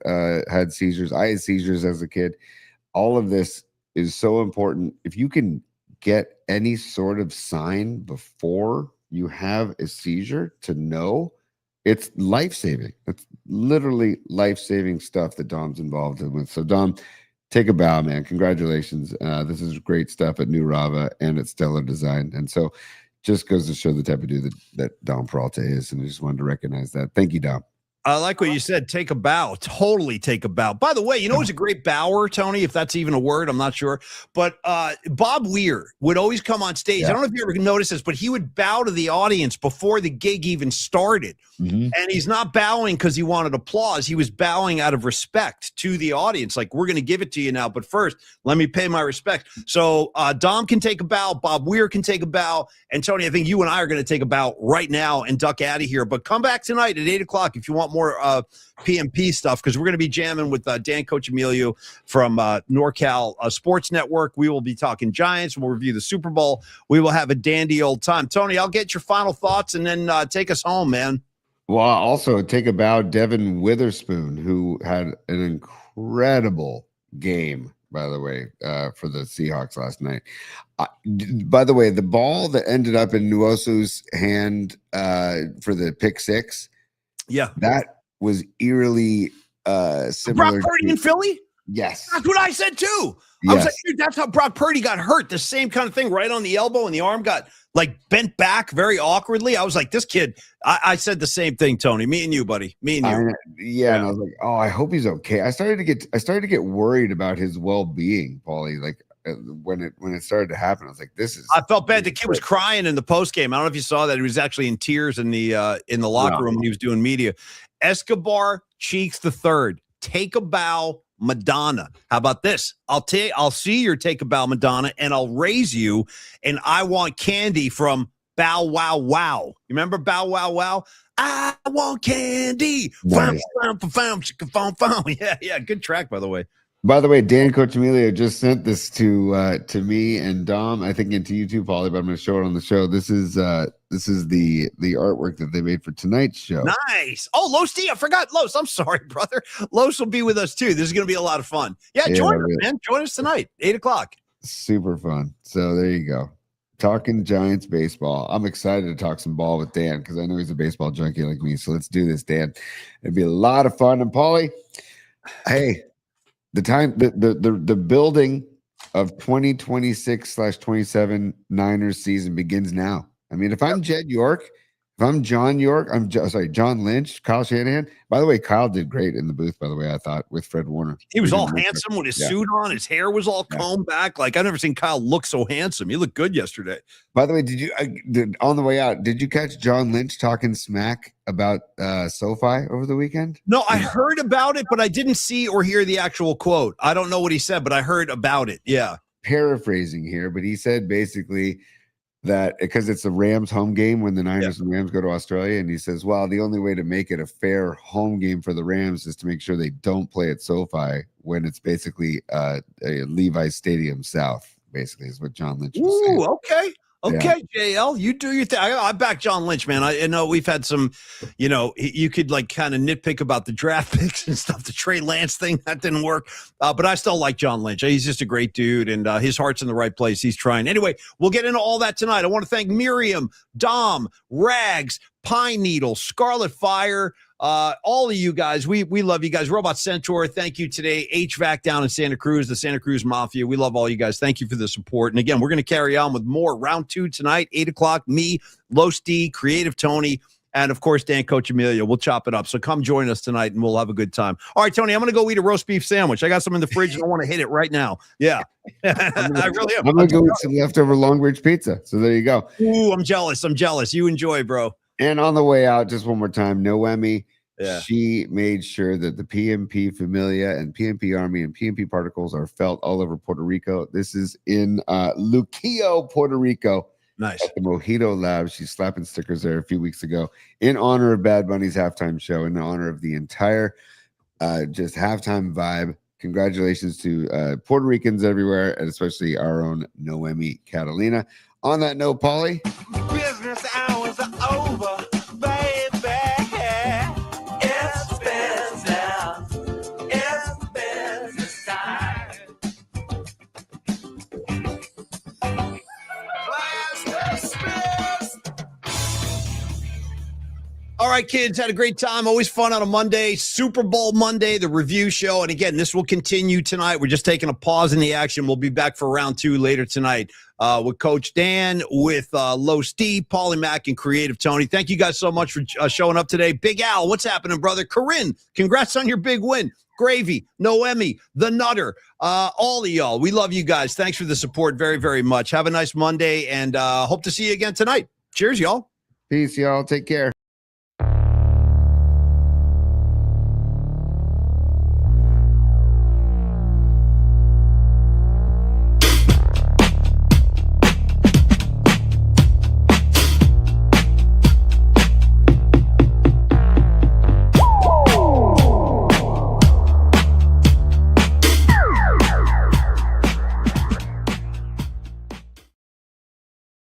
had seizures. I had seizures as a kid. All of this is so important. If you can get any sort of sign before you have a seizure, to know it's life-saving. It's literally life-saving stuff that Dom's involved in with. So Dom, take a bow, man. Congratulations. This is great stuff at New Rava and at Stellar Design. And so just goes to show the type of dude that Dom Peralta is. And I just wanted to recognize that. Thank you, Dom. I like what you said. Take a bow. Totally take a bow. By the way, who's a great bower, Tony, if that's even a word? I'm not sure. But Bob Weir would always come on stage. Yeah. I don't know if you ever noticed this, but he would bow to the audience before the gig even started. Mm-hmm. And he's not bowing because he wanted applause. He was bowing out of respect to the audience. Like, we're going to give it to you now, but first, let me pay my respect. So Dom can take a bow. Bob Weir can take a bow. And Tony, I think you and I are going to take a bow right now and duck out of here. But come back tonight at 8 o'clock if you want more PMP stuff, because we're going to be jamming with Dan Cochimilio from NorCal Sports Network. We will be talking Giants. We'll review the Super Bowl. We will have a dandy old time. Tony, I'll get your final thoughts and then take us home, man. Well, also take a bow, Devin Witherspoon, who had an incredible game, by the way, for the Seahawks last night. By the way, the ball that ended up in Nwosu's hand for the pick six, that was eerily similar. Brock Purdy in Philly? Yes. That's what I said too. Yes. I was like, dude, that's how Brock Purdy got hurt. The same kind of thing, right on the elbow, and the arm got like bent back very awkwardly. I was like, this kid, I said the same thing, Tony. Me and you, buddy. Me and you. Yeah, and I was like, oh, I hope he's okay. I started to get worried about his well-being, Paulie. Like when it started to happen, I was like, I felt bad. The kid was crying in the post game. I don't know if you saw that. He was actually in tears in the locker room when he was doing media. Escobar Cheeks III, take a bow, Madonna. How about this? I'll see your take a bow, Madonna, and I'll raise you. And I want candy from Bow Wow Wow. You remember Bow Wow Wow? I want candy. Nice. Yeah, good track, by the way. By the way, Dan Cochimilio just sent this to me and Dom. I think into you too, Paulie, but I'm going to show it on the show. This is the artwork that they made for tonight's show. Nice. Oh, Los D, I forgot Los. I'm sorry, brother. Los will be with us too. This is going to be a lot of fun. Yeah, join us, man. Join us tonight, 8 o'clock. Super fun. So there you go. Talking Giants baseball. I'm excited to talk some ball with Dan because I know he's a baseball junkie like me. So let's do this, Dan. It'd be a lot of fun. And Paulie, hey. The building of 2026/27 Niners season begins now. I mean, if I'm Jed York, if I'm John York, John Lynch, Kyle Shanahan. By the way, Kyle did great in the booth, by the way, I thought, with Fred Warner. He was all handsome with his suit on. His hair was all combed back. Like, I've never seen Kyle look so handsome. He looked good yesterday. By the way, on the way out, did you catch John Lynch talking smack about SoFi over the weekend? No, I heard about it, but I didn't see or hear the actual quote. I don't know what he said, but I heard about it. Yeah. Paraphrasing here, but he said basically that because it's a Rams home game when the Niners and Rams go to Australia, and he says, well, the only way to make it a fair home game for the Rams is to make sure they don't play at SoFi when it's basically a Levi's Stadium South, basically, is what John Lynch was saying. Okay. Okay, JL, you do your thing. I back John Lynch, man. I know we've had some, you could like kind of nitpick about the draft picks and stuff. The Trey Lance thing, that didn't work. But I still like John Lynch. He's just a great dude, and his heart's in the right place. He's trying. Anyway, we'll get into all that tonight. I want to thank Miriam, Dom, Rags, Pine Needle, Scarlet Fire, all of you guys. We love you guys. Robot Centaur, thank you today. HVAC down in Santa Cruz, the Santa Cruz Mafia. We love all you guys. Thank you for the support. And again, we're going to carry on with more round 2 tonight, 8 o'clock. Me, Los D, Creative Tony, and of course, Dan Coach Amelia. We'll chop it up. So come join us tonight and we'll have a good time. All right, Tony, I'm going to go eat a roast beef sandwich. I got some in the fridge and I want to hit it right now. Yeah, I really am. I'm going to go eat some leftover Longbridge pizza. So there you go. Ooh, I'm jealous. You enjoy, bro. And on the way out, just one more time, Noemi, she made sure that the PMP Familia and PMP Army and PMP particles are felt all over Puerto Rico. This is in Luquillo, Puerto Rico. Nice. At the Mojito Lab. She's slapping stickers there a few weeks ago in honor of Bad Bunny's halftime show, in honor of the entire just halftime vibe. Congratulations to Puerto Ricans everywhere, and especially our own Noemi Catalina. On that note, Paulie. Business hours are over, baby. It's business time. All right, kids, had a great time. Always fun on a Monday. Super Bowl Monday, the review show. And again, this will continue tonight. We're just taking a pause in the action. We'll be back for round 2 later tonight with Coach Dan, with Los D, Paulie Mack, and Creative Tony. Thank you guys so much for showing up today. Big Al, what's happening, brother? Corinne, congrats on your big win. Gravy, Noemi, the Nutter, all of y'all. We love you guys. Thanks for the support very, very much. Have a nice Monday, and hope to see you again tonight. Cheers, y'all. Peace, y'all. Take care.